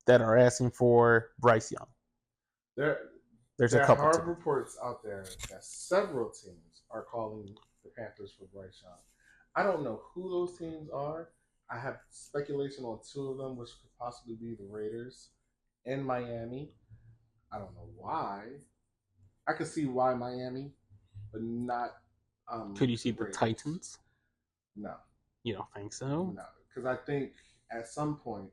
C: that are asking for Bryce Young. There's a couple.
B: There are reports out there that several teams are calling the Panthers for Bryce Young. I don't know who those teams are. I have speculation on 2 of them, which could possibly be the Raiders and Miami. I don't know why. I could see why Miami, but not.
C: Could you see the
B: Raiders.
C: Titans?
B: No.
C: You don't think so?
B: No, because I think at some point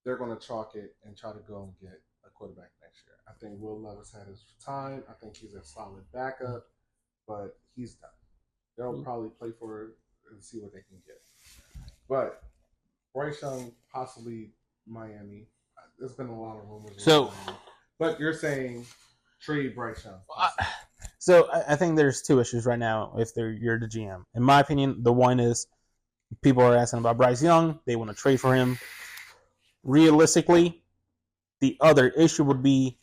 B: they're going to chalk it and try to go and get a quarterback next year. I think Will Levis had his time. I think he's a solid backup, but he's done. They'll probably play for it and see what they can get. But Bryce Young, possibly Miami. There's been a lot of rumors.
C: So,
B: but you're saying trade Bryce Young.
C: So I think there's 2 issues right now if you're the GM. In my opinion, the one is people are asking about Bryce Young. They want to trade for him. Realistically, the other issue would be,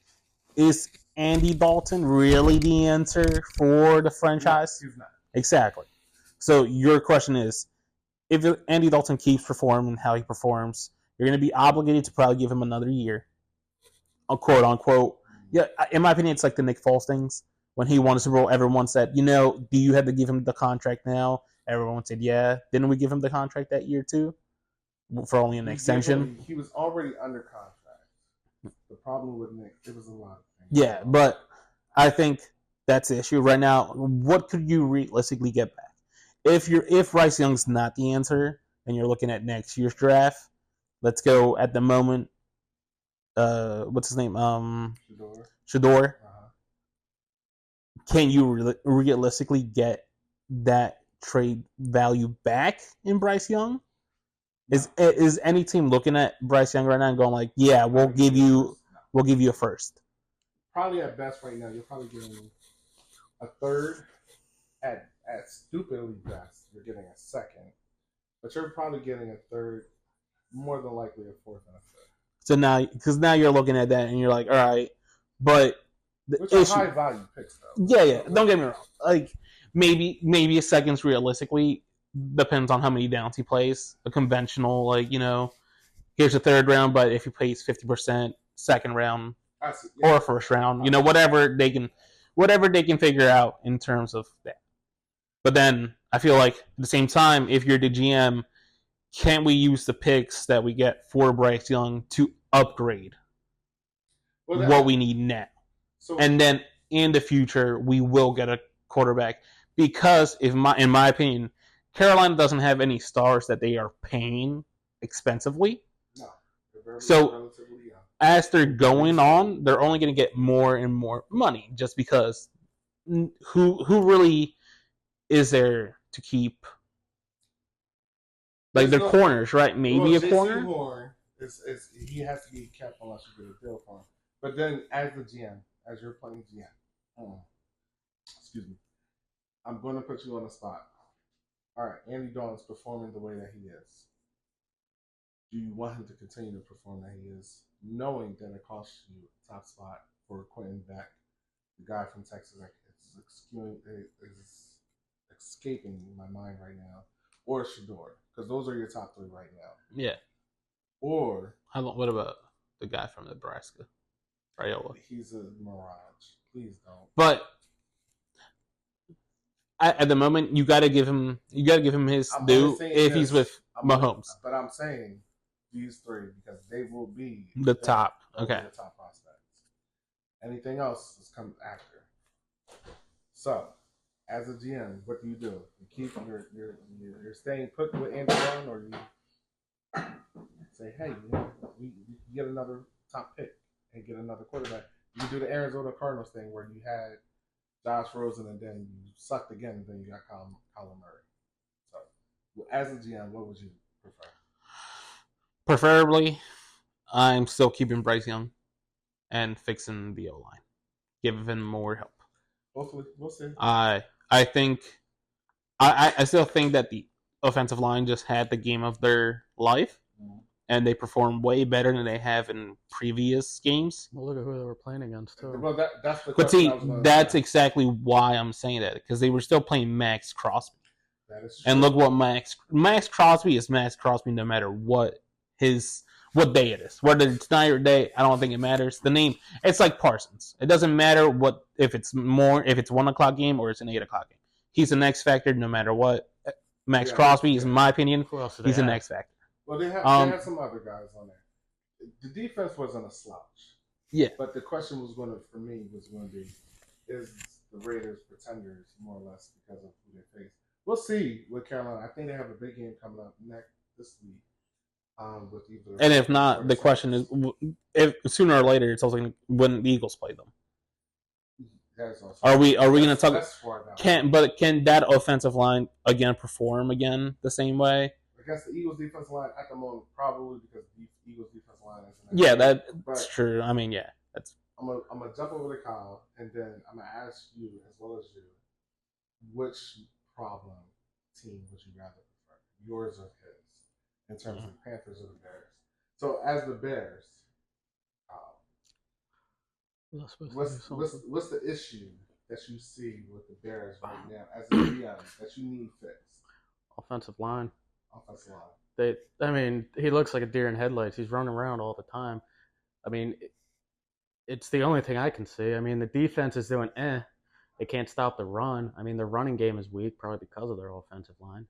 C: is Andy Dalton really the answer for the franchise?
B: No, he's not.
C: Exactly. So your question is, if Andy Dalton keeps performing how he performs, you're going to be obligated to probably give him another year, quote unquote. Yeah, in my opinion, it's like the Nick Foles things. When he won the Super Bowl, everyone said, do you have to give him the contract now? Everyone said, yeah. Didn't we give him the contract that year too? For only an extension?
B: He was already under contract. The problem with Nick, it was a lot of things.
C: Yeah, but I think that's the issue right now. What could you realistically get back? If Bryce Young's not the answer and you're looking at next year's draft, let's go at the moment. What's his name? Shador. Can you realistically get that trade value back in Bryce Young? Is any team looking at Bryce Young right now and going like, yeah, we'll give you a first?
B: Probably at best right now, you're probably getting a third. At stupidly best, you're getting a second, but you're probably getting a third, more than likely a fourth and a fifth.
C: So now you're looking at that and you're like, all right, but
B: which are high value picks though.
C: Yeah. Don't get me wrong. Like maybe a second's realistically depends on how many downs he plays. A conventional, here's a third round, but if he plays 50%, second round or first round, whatever they can figure out in terms of that. But then I feel like at the same time, if you're the GM, can't we use the picks that we get for Bryce Young to upgrade what we need now? And then in the future, we will get a quarterback because, in my opinion, Carolina doesn't have any stars that they are paying expensively.
B: No, they're very
C: so
B: relatively young.
C: as they're going on, they're only going to get more and more money just because who really is there to keep like their corners, right? Maybe a corner.
B: Horn he has to be kept unless you get a deal for him. But then, as the GM, as you're playing GM, excuse me, I'm going to put you on the spot. All right, Andy Dalton's performing the way that he is. Do you want him to continue to perform that he is, knowing that it costs you a top spot for Quentin Beck, the guy from Texas that is escaping my mind right now, or Shador? Because those are your top three right now.
C: Yeah.
B: Or
C: what about the guy from Nebraska, Raiola?
B: He's a mirage. Please don't.
C: But at the moment, you got to give him his due if he's with Mahomes.
B: But I'm saying these three because they will be
C: the top. Okay.
B: The top prospects. Anything else is come after. So, as a GM, what do? You keep you're staying put with Andy Dalton, or you say, hey, we get another top pick and get another quarterback. You do the Arizona Cardinals thing where you had Josh Rosen and then you sucked again and then you got Kyler Murray. So, as a GM, what would you prefer?
C: Preferably, I'm still keeping Bryce Young and fixing the O-line. Give him more help.
B: Hopefully, we'll see.
C: I think I still think that the offensive line just had the game of their life, and they performed way better than they have in previous games.
D: Well, look at who they were playing against, too.
B: Well, that's the
C: but see, that's exactly why I'm saying that, because they were still playing Max Crosby.
B: That is true.
C: And look what Max Crosby is Max Crosby no matter what day it is. Whether it's night or day, I don't think it matters. The name, it's like Parsons. It doesn't matter if it's 1 o'clock game or it's an 8 o'clock game. He's an X factor no matter what. Max Crosby is, in my opinion, he's an X factor.
B: Well, they had some other guys on there. The defense wasn't a slouch.
C: Yeah.
B: But the question was going to be, is the Raiders pretenders more or less because of who they face? We'll see with Carolina. I think they have a big game coming up this week. With either,
C: and if not, the question is, if sooner or later, it's also when the Eagles play them. Are we going to talk? Can that offensive line again perform again the same way?
B: Against the Eagles defensive line at the moment, probably because the Eagles defensive line isn't.
C: Yeah, that's true. I mean, yeah, that's.
B: I'm gonna jump over to Kyle, and then I'm gonna ask you as well as you, which problem team would you rather prefer, yours or his? In terms of the Panthers or the Bears. So, as the Bears, what's the issue that you see with the Bears right now as a GM that you need fixed?
D: Offensive line.
B: Offensive line.
D: He looks like a deer in headlights. He's running around all the time. It's the only thing I can see. The defense is doing They can't stop the run. Their running game is weak, probably because of their offensive line.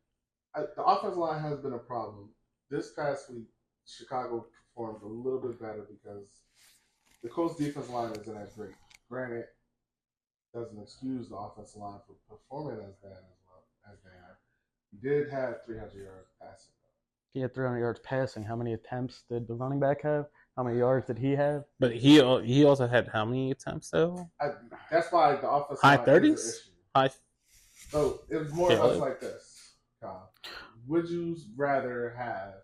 B: The offensive line has been a problem. This past week, Chicago performed a little bit better because the Colts' defensive line isn't as great. Granted, doesn't excuse the offensive line for performing as bad as they have. He did have 300 yards passing.
D: He had 300 yards passing. How many attempts did the running back have? How many yards did he have?
C: But he also had how many attempts though?
B: That's why the offensive
C: high
B: line
C: 30s?
B: Is an issue. So it was more or less like this, Kyle. Would you rather have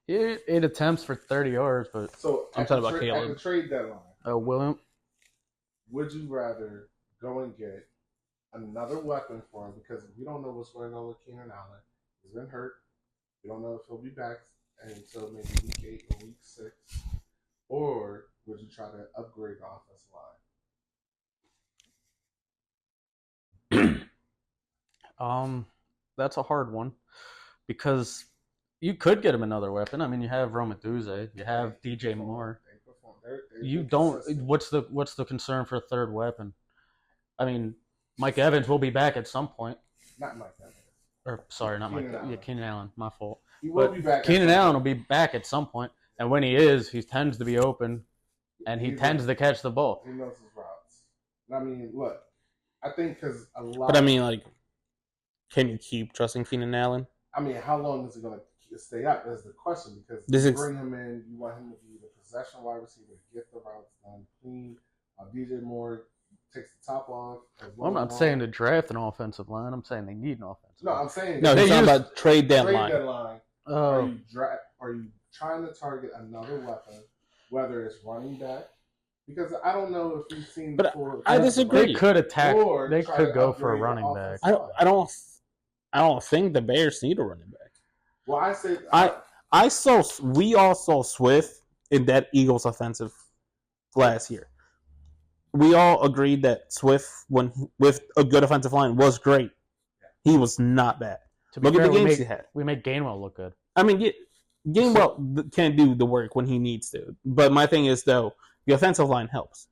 D: 8 attempts for 30 yards? But
C: I'm talking about Caleb.
B: At the trade deadline.
D: William.
B: Would you rather go and get another weapon for him because we don't know what's going on with Keenan Allen? He's been hurt. We don't know if he'll be back until maybe week 8 or week 6. Or would you try to upgrade the offensive line?
D: That's a hard one because you could get him another weapon. You have Romaduze, you have DJ Moore. You don't. What's the concern for a third weapon? Mike Evans will be back at some point.
B: Not Mike Evans.
D: Or sorry, not Mike. Yeah, Keenan Allen. My fault.
B: He will be back.
D: Keenan Allen will be back at some point, and when he is, he tends to be open, and he tends to catch the ball.
B: He knows his routes. Look, I think because a lot.
C: But can you keep trusting Keenan Allen?
B: How long is it going to? stay up is the question, because
C: This
B: you
C: is-
B: bring him in, you want him to be the possession wide receiver, get the routes done clean. DJ Moore takes the top off.
D: Well, I'm not saying to draft an offensive line. I'm saying they need an offensive
B: No,
D: line.
B: I'm saying
C: No, he's
D: They
C: talking
D: use-
C: about trade deadline.
B: Trade deadline.
D: Oh,
B: Are you trying to target another weapon, whether it's running back? Because I don't know if you've seen.
C: But
B: full
C: I disagree.
D: they could attack.
B: Or
D: They
B: try
D: could
B: to
D: go for a
B: upgrade the
D: running back.
B: offensive line.
C: I don't think the Bears need a running back.
B: Well, I said
C: We all saw Swift in that Eagles offensive last year. We all agreed that Swift, with a good offensive line, was great. He was not bad.
D: To be
C: Look at
D: fair,
C: the games he had.
D: We make Gainwell look good.
C: I mean, Gainwell can do the work when he needs to. But my thing is, though, the offensive line helps.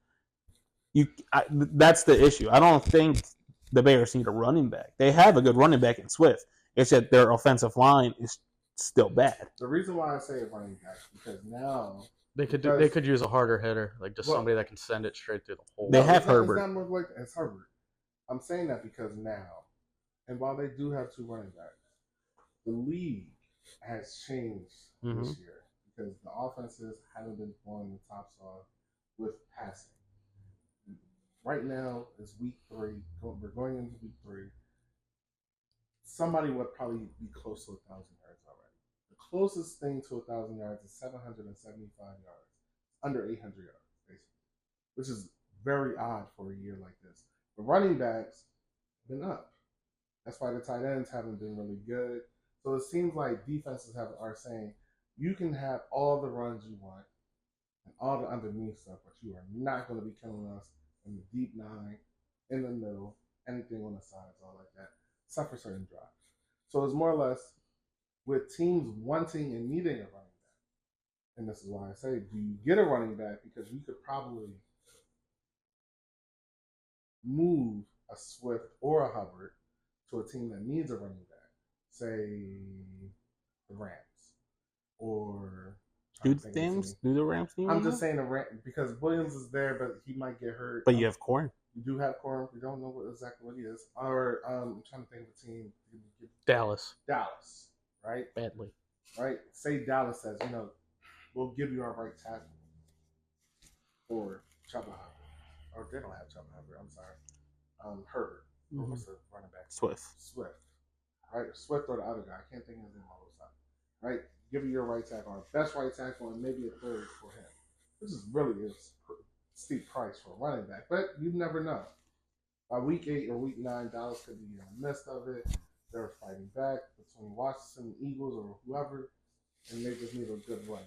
C: That's the issue. I don't think the Bears need a running back. They have a good running back in Swift. It's that their offensive line is still bad.
B: the reason why I say running back because now
D: They could use a harder hitter, like just somebody that can send it straight through the hole.
C: They have
B: it's not-
C: Herbert.
B: It's not more like it's Herbert. I'm saying that because now, and while they do have two running backs, the league has changed this year because the offenses haven't been blowing the tops off with passing. Right now, it's week 3. We're going into week 3. Somebody would probably be close to 1,000 yards already. The closest thing to 1,000 yards is 775 yards, under 800 yards, basically, which is very odd for a year like this. The running backs have been up. That's why the tight ends haven't been really good. So it seems like defenses are saying you can have all the runs you want and all the underneath stuff, but you are not going to be killing us in the deep 9, in the middle, anything on the sides, all like that, except for certain drives. So it's more or less with teams wanting and needing a running back. And this is why I say, do you get a running back? Because you could probably move a Swift or a Hubbard to a team that needs a running back, say the Rams, or
C: Do the Rams need
B: I'm
C: one?
B: just saying the Rams because Williams is there, but he might get hurt.
C: But you have Corn.
B: You do have Corum. We don't know exactly what he is. Or I'm trying to think of a team.
D: Dallas,
B: right?
D: badly.
B: Right. Say Dallas says, we'll give you our right tackle, or Chuba Hubbard, or they don't have Chuba Hubbard. I'm sorry, Herbert. What's the running back?
C: Swift.
B: Right? Swift or the other guy. I can't think of his name all the time. Right? Give you your right tackle, our best right tackle, and maybe a third for him. This is really a steep price for a running back, but you never know. By week 8 or week 9, Dallas could be in the midst of it. They're fighting back between Washington, Eagles, or whoever, and they just need a good run.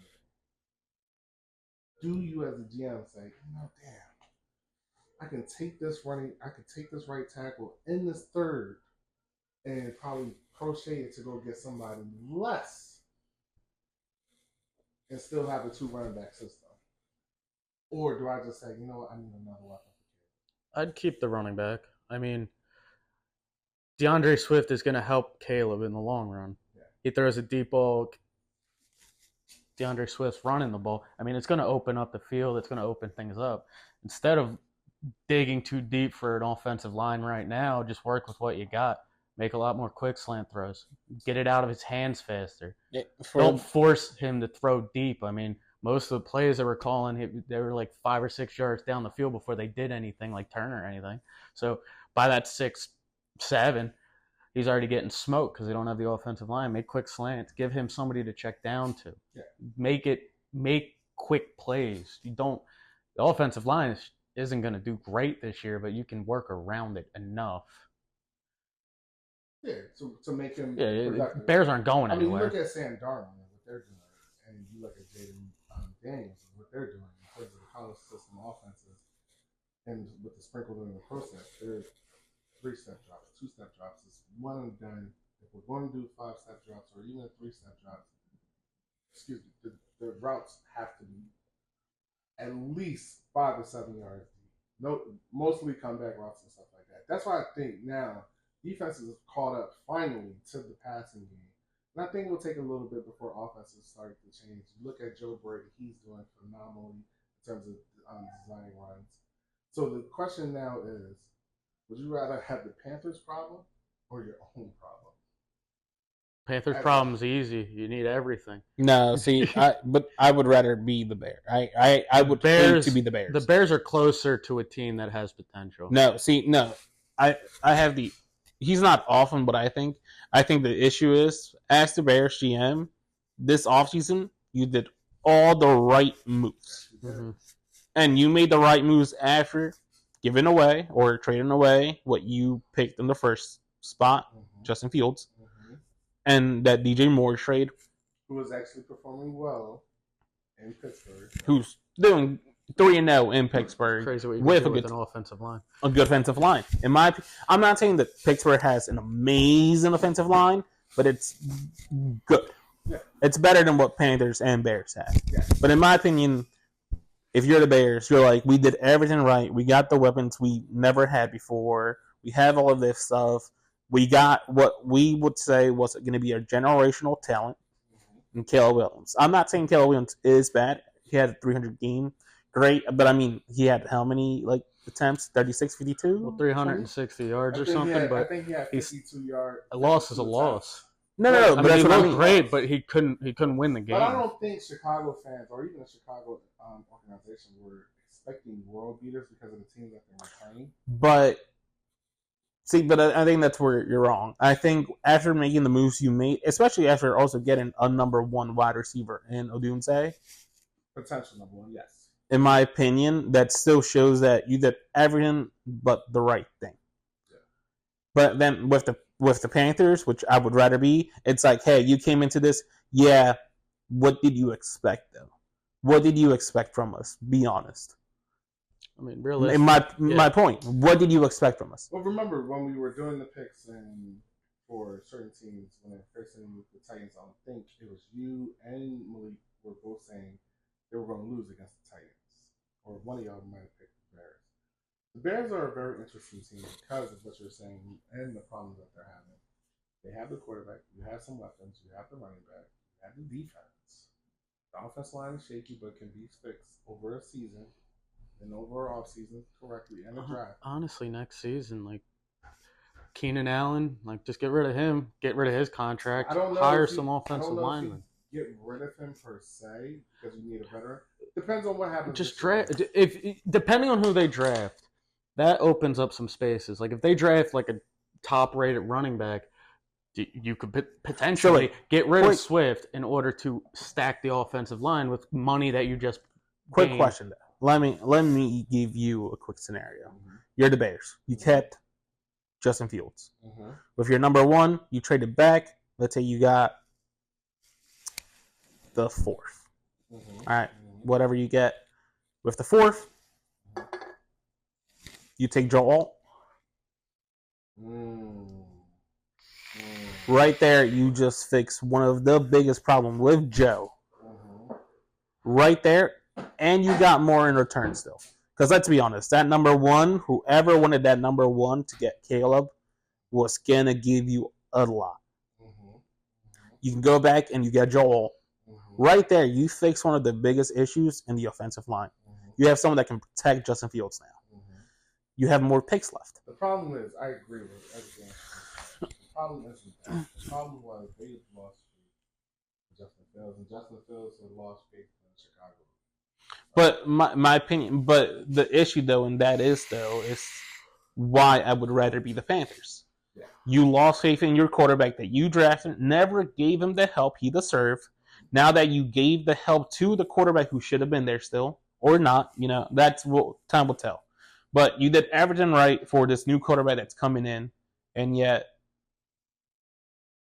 B: Do you, as a GM, say, damn, I can take this right tackle in this third, and probably crochet it to go get somebody less, and still have a 2 running back system? Or do I just say, you know what, I need another weapon?
D: I'd keep the running back. I mean, DeAndre Swift is going to help Caleb in the long run.
B: Yeah.
D: He throws a deep ball. DeAndre Swift's running the ball. I mean, it's going to open up the field. It's going to open things up. Instead of digging too deep for an offensive line right now, just work with what you got. Make a lot more quick slant throws. Get it out of his hands faster. Don't force him to throw deep. I mean, most of the plays that we're calling, they were like 5 or 6 yards down the field before they did anything like Turner or anything. So by that 6-7, he's already getting smoked because they don't have the offensive line. Make quick slants. Give him somebody to check down to.
B: Yeah.
D: Make quick plays. The offensive line isn't going to do great this year, but you can work around it enough.
B: Yeah, to make him
D: productive. Bears aren't going anywhere.
B: You look at Sam Darnold and what they're doing, and you look at Jaden Daniels and what they're doing in terms of the college system offenses, and with the sprinkled in the process, they're 3-step drops, 2-step drops. It's one and done. If we're going to do 5-step drops or even 3-step drops, the routes have to be at least 5 or 7 yards deep. Mostly comeback routes and stuff like that. That's why I think now defenses have caught up finally to the passing game. And I think it'll take a little bit before offenses start to change. You look at Joe Brady, he's doing phenomenally in terms of designing runs. So the question now is, would you rather have the Panthers' problem or your own problem?
D: Panthers' problem's easy. You need everything.
C: No, see, but I would rather be the Bears. I would hate to be the Bears.
D: The Bears are closer to a team that has potential.
C: No, see, no. I have the. He's not often, but I think the issue is, as the Bears GM, this offseason, you did all the right moves.
D: Mm-hmm.
C: And you made the right moves after giving away or trading away what you picked in the first spot, Justin Fields, and that DJ Moore trade.
B: Who was actually performing well in Pittsburgh.
C: Who's doing 3-0 in Pittsburgh
D: Crazy what you
C: with
D: can do with an offensive line.
C: A good offensive line. I'm not saying that Pittsburgh has an amazing offensive line, but it's good.
B: Yeah.
C: It's better than what Panthers and Bears have.
B: Yeah.
C: But in my opinion, if you're the Bears, you're like, we did everything right. We got the weapons we never had before. We have all of this stuff. We got what we would say was going to be a generational talent in Caleb Williams. I'm not saying Caleb Williams is bad. He had a 300 game. Great. But, I mean, he had how many attempts? 36, 52?
D: Well, 360 yards or something.
B: I think he had 52 yards.
D: A loss is a loss.
C: No.
D: I
C: But
D: mean,
C: that's
D: he
C: what I
D: looked
C: mean.
D: great, but he couldn't win the game.
B: But I don't think Chicago fans or even the Chicago organization were expecting world beaters because of the teams that they were playing.
C: But I think that's where you're wrong. I think after making the moves you made, especially after also getting a number one wide receiver in Odunze,
B: Potential number one, yes.
C: in my opinion, that still shows that you did everything but the right thing.
B: Yeah.
C: But then with the Panthers, which I would rather be, it's like, hey, you came into this, yeah, what did you expect, though? What did you expect from us? Be honest.
D: I mean, really.
C: My point. What did you expect from us?
B: Well, remember when we were doing the picks for certain teams when they're facing the Titans, I don't think it was you and Malik were both saying they were going to lose against the Titans. Or one of y'all might have picked the Bears. The Bears are a very interesting team because of what you're saying and the problems that they're having. They have the quarterback, you have some weapons, you have the running back, you have the defense. The offensive line is shaky but can be fixed over a season. And over off season correctly and a draft.
D: Honestly, next season, Keenan Allen, just get rid of him, get rid of his contract, hire some offensive linemen.
B: Get rid of him per se because you need a veteran. Depends on what happens.
D: Just draft. Depending on who they draft, that opens up some spaces. If they draft a top-rated running back, you could potentially get rid of Swift in order to stack the offensive line with money that you just.
C: Quick
D: gained.
C: question though. Let me give you a quick scenario. Mm-hmm. You're the Bears. You kept Justin Fields. Mm-hmm. With your number one, you traded back. Let's say you got the fourth. Mm-hmm. All right. Mm-hmm. Whatever you get with the fourth, you take Joe Alt. Right there, you just fix one of the biggest problems with Joe. Right there. And you got more in return still. Because let's be honest, that number one, whoever wanted that number one to get Caleb was going to give you a lot. Mm-hmm. You can go back and you get Joel. Mm-hmm. Right there, you fix one of the biggest issues in the offensive line. Mm-hmm. You have someone that can protect Justin Fields now. Mm-hmm. You have more picks left.
B: The problem is, I agree with everything. The problem isn't that. The problem was they lost Justin Fields, and Justin Fields had lost faith in Chicago.
C: But my opinion, but the issue though, and that is why I would rather be the Panthers. Yeah. You lost faith in your quarterback that you drafted, never gave him the help he deserved. Now that you gave the help to the quarterback who should have been there still, or not, that's what time will tell. But you did everything right for this new quarterback that's coming in, and yet,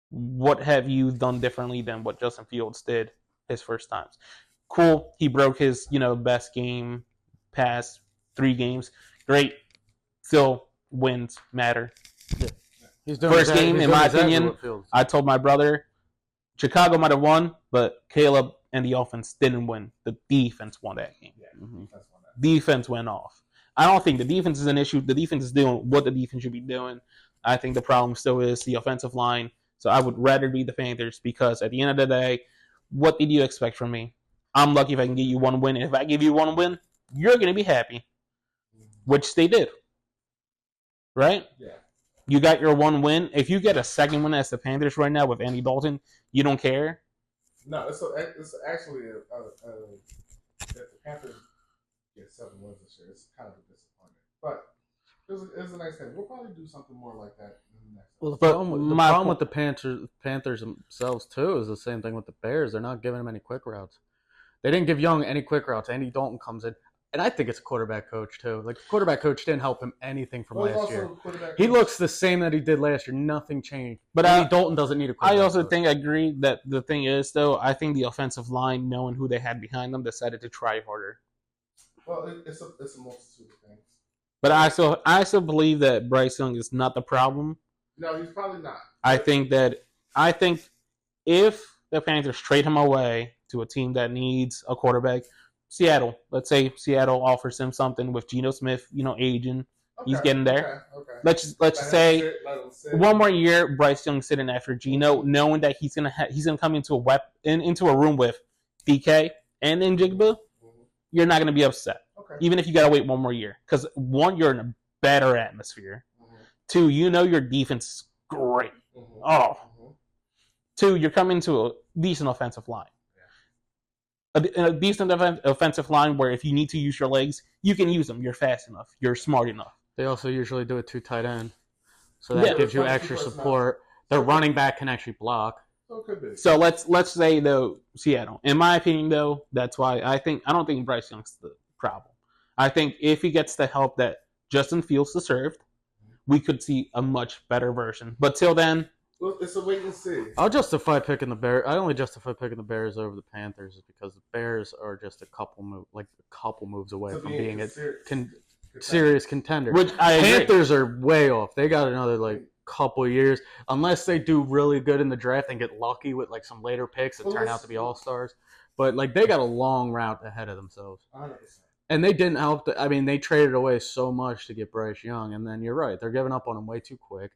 C: what have you done differently than what Justin Fields did his first times? Cool, he broke his, best game past 3 games. Great. Still, wins matter.
D: Yeah. He's doing
C: first game, in my opinion, I told my brother, Chicago might have won, but Caleb and the offense didn't win. The defense won that game. Yeah, mm-hmm. Defense went off. I don't think the defense is an issue. The defense is doing what the defense should be doing. I think the problem still is the offensive line. So I would rather be the Panthers because at the end of the day, what did you expect from me? I'm lucky if I can get you 1 win. And if I give you 1 win, you're going to be happy, which they did. Right?
B: Yeah.
C: You got your one win. If you get a second win as the Panthers right now with Andy Dalton, you don't care.
B: No, it's actually if the Panthers get 7 wins this year, it's kind of a disappointment. But it's a nice thing. We'll probably do something more like that in the next.
D: Well, the
C: But
D: problem with the Panthers themselves too is the same thing with the Bears. They're not giving them any quick routes. They didn't give Young any quick routes. Andy Dalton comes in, and I think it's a quarterback coach too. Like the quarterback coach didn't help him anything from last year. He looks the same that he did last year. Nothing changed. But Andy Dalton doesn't need a quarterback
C: I also
D: coach.
C: think I agree that the thing is, though, I think the offensive line, knowing who they had behind them, decided to try harder.
B: Well, it's a multitude of things.
C: But I still believe that Bryce Young is not the problem.
B: No, he's probably not.
C: I think if the Panthers trade him away to a team that needs a quarterback, Seattle, let's say Seattle offers him something with Geno Smith, aging, he's getting there.
B: Okay.
C: Let's just say one more year, Bryce Young sitting after Geno, knowing that he's gonna come into a room with DK and Njigba, you're not gonna be upset.
B: Okay.
C: Even if you gotta wait one more year, because one, you're in a better atmosphere. Two, your defense is great. Two, you're coming to a decent offensive line. A decent offensive line where if you need to use your legs, you can use them. You're fast enough. You're smart enough.
D: They also usually do a 2 tight end, so that gives you extra support. Their running back can actually block.
B: So it could be.
C: So let's say though Seattle. In my opinion, though, that's why I don't think Bryce Young's the problem. I think if he gets the help that Justin Fields deserved, we could see a much better version. But till then,
B: well, it's a wait and see.
D: I'll justify picking the Bears. I only justify picking the Bears over the Panthers because the Bears are just a couple moves away from being a serious contender.
C: Which I agree.
D: Panthers are way off. They got another couple years, unless they do really good in the draft and get lucky with some later picks that turn out to be all-stars. But they got a long route ahead of themselves.
B: 100%.
D: And they didn't help. They traded away so much to get Bryce Young, and then you're right, they're giving up on him way too quick.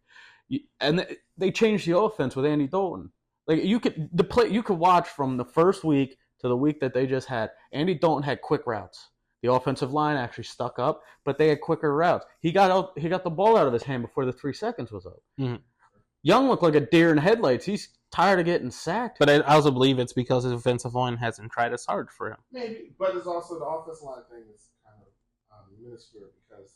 D: And they changed the offense with Andy Dalton. You could watch from the first week to the week that they just had. Andy Dalton had quick routes. The offensive line actually stuck up, but they had quicker routes. He got the ball out of his hand before the 3 seconds was up.
C: Mm-hmm.
D: Young looked like a deer in headlights. He's tired of getting sacked.
C: But I also believe it's because his offensive line hasn't tried as hard for him.
B: Maybe, but it's also the offensive line thing is kind of minuscule because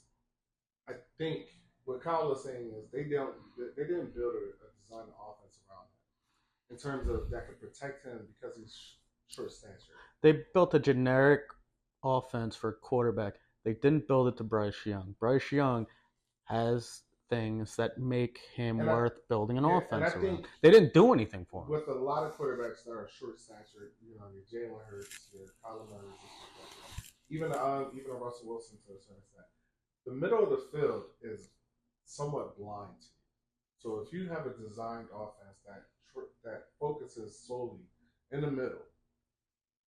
B: I think what Kyle was saying is they didn't build a design offense around him in terms of that could protect him because he's short stature.
D: They built a generic offense for quarterback. They didn't build it to Bryce Young. Bryce Young has things that make him worth building an offense around. They didn't do anything for him.
B: With a lot of quarterbacks that are short stature, your Jalen Hurts, your Kyler Murray, even a Russell Wilson to a certain extent, the middle of the field is somewhat blind to you. So if you have a designed offense that focuses solely in the middle,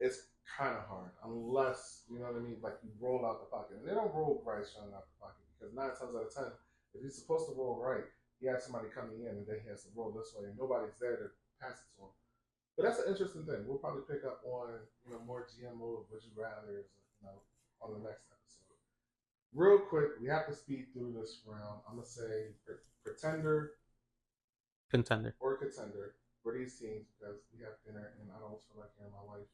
B: it's kind of hard unless you roll out the pocket. And they don't roll Bryce Young out the pocket because 9 times out of 10, if he's supposed to roll right, he has somebody coming in and then he has to roll this way, and nobody's there to pass it to him. But that's an interesting thing. We'll probably pick up on more GMO would you rather on the next episode. Real quick, we have to speed through this round. I'm gonna say contender for these teams because we have dinner and I don't feel like hearing my wife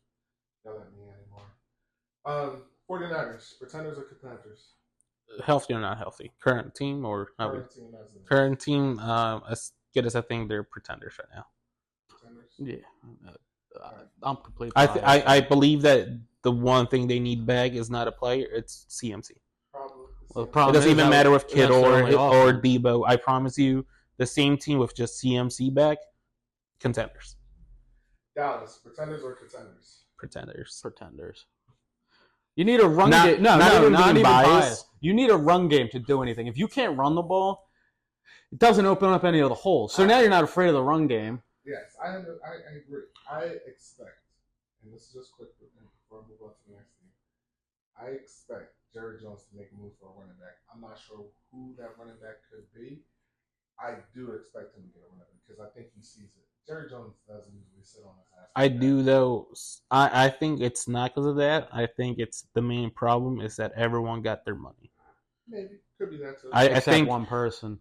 B: yell at me anymore. 49ers, pretenders or contenders?
C: Healthy or not healthy? Current team or current team? As good as I think they're pretenders right now.
B: Pretenders?
D: Yeah, I'm completely.
C: I believe that the one thing they need back is not a player; it's CMC.
B: Probably.
D: Well,
C: It doesn't even matter if Kittle or Debo. I promise you, the same team with just CMC back, contenders.
B: Dallas, pretenders or contenders?
C: Pretenders.
D: You need a run game. Not even bias. You need a run game to do anything. If you can't run the ball, it doesn't open up any of the holes. So now you're not afraid of the run game.
B: Yes, I agree. I expect, and this is just quick before I move on to the next thing, I expect Jerry Jones to make a move for a running back. I'm not sure who that running back could be. I do expect him to get a running back because I think he sees it. Jerry Jones doesn't usually sit on his ass.
C: I do, though. I think it's not because of that. I think it's the main problem is that everyone got their money.
B: Maybe could be that too.
C: I think
D: one person.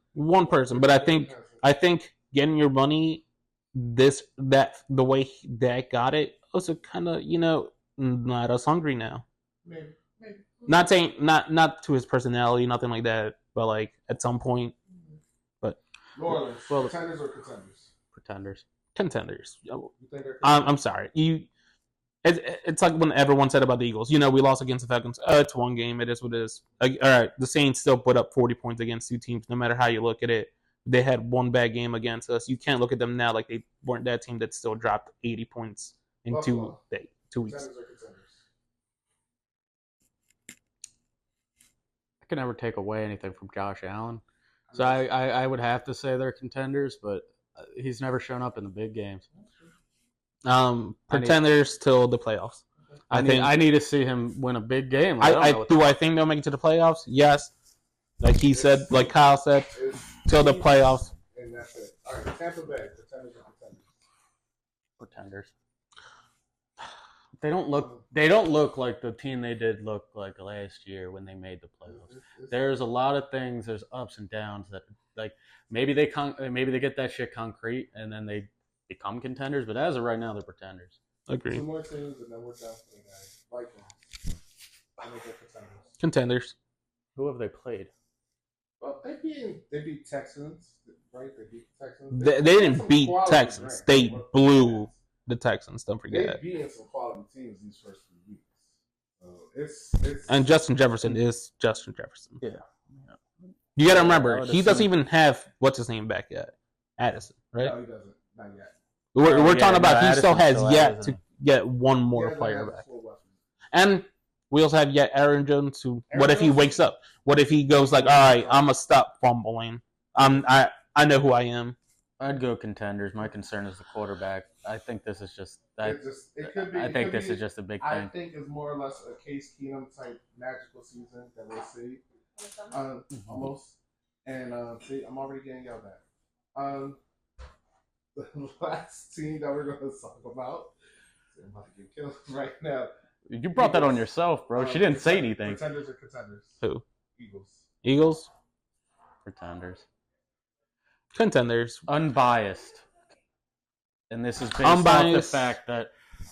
C: but I think getting your money the way Dak got it also kind of not us hungry now.
B: Maybe.
C: Not saying not to his personality, nothing like that, but like at some point. But
B: New Orleans, pretenders or contenders?
C: Contenders.
B: You think they're
C: I'm sorry. It's like when everyone said about the Eagles. We lost against the Falcons. It's one game. It is what it is. All right, the Saints still put up 40 points against two teams, no matter how you look at it. They had one bad game against us. You can't look at them now like they weren't that team that still dropped 80 points in 2 weeks.
B: Contenders or contenders?
D: I can never take away anything from Josh Allen. So I would have to say they're contenders, but he's never shown up in the big games.
C: Pretenders till the playoffs.
D: I need to see him win a big game.
C: I think they'll make it to the playoffs? Yes. Like he said, like Kyle said, till the playoffs.
B: And that's it. All right, Tampa Bay, pretenders or contenders?
D: Pretenders. They don't look like the team they did look like last year when they made the playoffs. There's a lot of things. There's ups and downs that like maybe they get that shit concrete and then they become contenders. But as of right now, they're pretenders.
C: Agreed.
B: Two more teams and then we're done for the guys. Vikings. I think they're contenders.
C: Contenders.
D: Who have they played?
B: Well, they beat Texans, right? They beat Texans.
C: They didn't beat Texans.
B: Right?
C: They blew the Texans. Don't forget.
B: They've beaten some quality teams these first few weeks. So it's
C: and Justin Jefferson is Justin Jefferson.
D: Yeah.
C: You got to remember, he doesn't even have what's his name back yet, Addison, right?
B: No, he doesn't. Not yet.
C: We're talking about he still has yet
D: Addison.
C: to get one more player back, and we also have yet Aaron Jones. What if he wakes up? What if he goes like, all right, I'm gonna stop fumbling. I know who I am.
D: I'd go contenders. My concern is the quarterback. I think this is just. I think this is just a big thing.
B: I think it's more or less a Case Keenum type magical season that we'll see. Almost. And see, I'm already getting yelled at. The last team that we're going to talk about. I'm about to get killed right now.
D: You brought that on yourself, bro. She didn't say anything.
B: Pretenders or contenders?
C: Who?
B: Eagles.
D: Pretenders.
C: Contenders.
D: Unbiased. And this is based off the fact that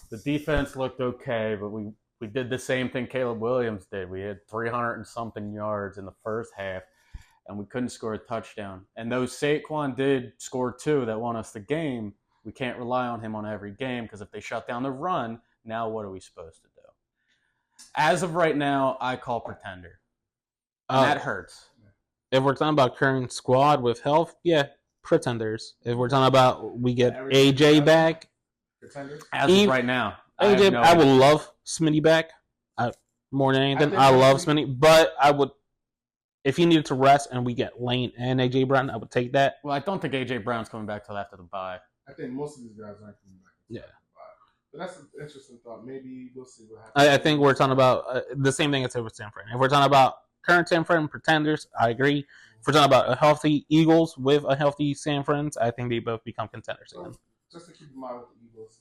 D: the defense looked okay, but we did the same thing Caleb Williams did. We had 300 and something yards in the first half, and we couldn't score a touchdown. And though Saquon did score 2 that won us the game, we can't rely on him on every game because if they shut down the run, now what are we supposed to do? As of right now, I call pretender. And that hurts.
C: If we're talking about current squad with health, yeah, pretenders. If we're talking about we get AJ back,
B: pretenders.
D: As of right now,
C: AJ, I would love Smitty back. More than anything, I love Smitty, but I would, if he needed to rest and we get Lane and AJ Brown, I would take that.
D: Well, I don't think AJ Brown's coming back till after the bye.
B: I think most of these guys aren't coming back.
C: Yeah.
B: But that's an interesting thought. Maybe we'll see what happens.
C: I think we're talking about the same thing I said with San Fran. If we're talking about current San Fran pretenders, I agree. If we're talking about a healthy Eagles with a healthy San Fran, I think they both become contenders again.
B: Just to keep in mind with the Eagles,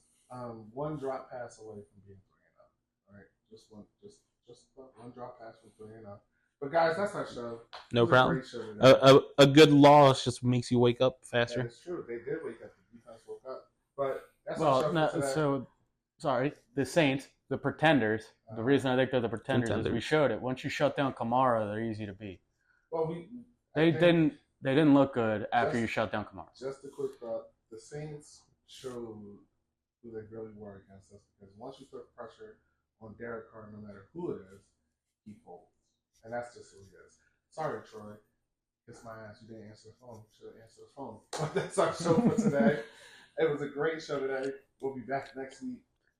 B: one drop pass away from being 3-0. All right, just one drop pass from 3-0. But guys, that's our show.
C: No problem. A good loss just makes you wake up faster.
B: That's true. They did wake up. The defense woke up. But that's
D: sorry, the Saints, the pretenders. The reason I think they're the pretenders is we showed it. Once you shut down Kamara, they're easy to beat.
B: Well,
D: they didn't look good after you shut down Kamara.
B: Just a quick thought: the Saints showed who they really were against us because once you put pressure on Derek Carr, no matter who it is, he folds, and that's just who he is. Sorry, Troy. Kiss my ass. You didn't answer the phone. You should have answered the phone. But that's our show for today. It was a great show today. We'll be back next week.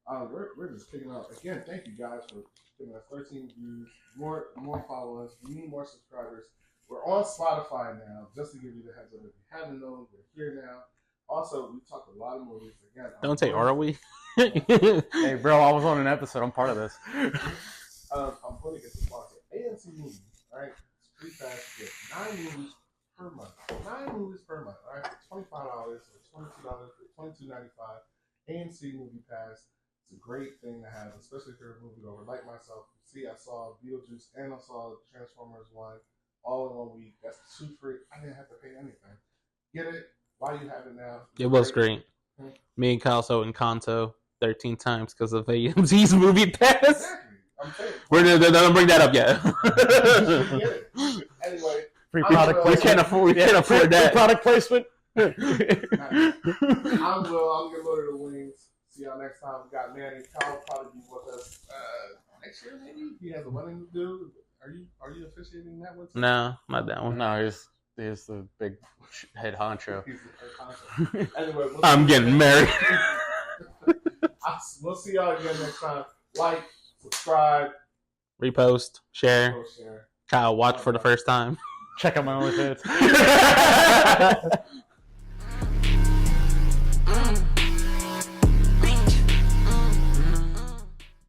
B: We're just picking up. Again, thank you guys for giving us 13 views, more followers. We need more subscribers. We're on Spotify now, just to give you the heads up. If you haven't known, we're here now. Also, we talked a lot of movies. Again,
C: don't say, are we?
D: Hey, bro, I was on an episode. I'm part of this.
B: I'm going to get the sponsor. AMC Movies, all right? It's pretty fast to get 9 movies per month. 9 movies per month, all right? $25 or $22, $22.95. AMC Movie Pass. It's a great thing to have, especially if you're a movie goer like myself. See, I saw Beetlejuice and I saw Transformers 1. all in 1 week. That's 2 free. I didn't have to pay anything. Get it? Why you have it now?
C: It was great. Me and Kyle saw Encanto 13 times because of AMZ's movie pass.
B: Exactly. I'm saying.
C: They don't bring that up yet.
B: Get it. Anyway,
D: Free product
C: we
D: placement.
C: can't afford
D: Free
C: that.
D: product placement.
B: I'm Will. I'm your Lord of the Wings. See y'all next time. We got Manny. Kyle will probably be with us next year, maybe. He has a wedding to do. Are you officiating that one?
C: No, not that one.
D: No, he's the big head honcho.
B: He's the third concept. Anyway,
C: I'm getting married.
B: We'll see y'all again next time. Like, subscribe,
C: Repost, share.
B: share.
C: Kyle, watch for the first time.
D: Check out my OnlyFans.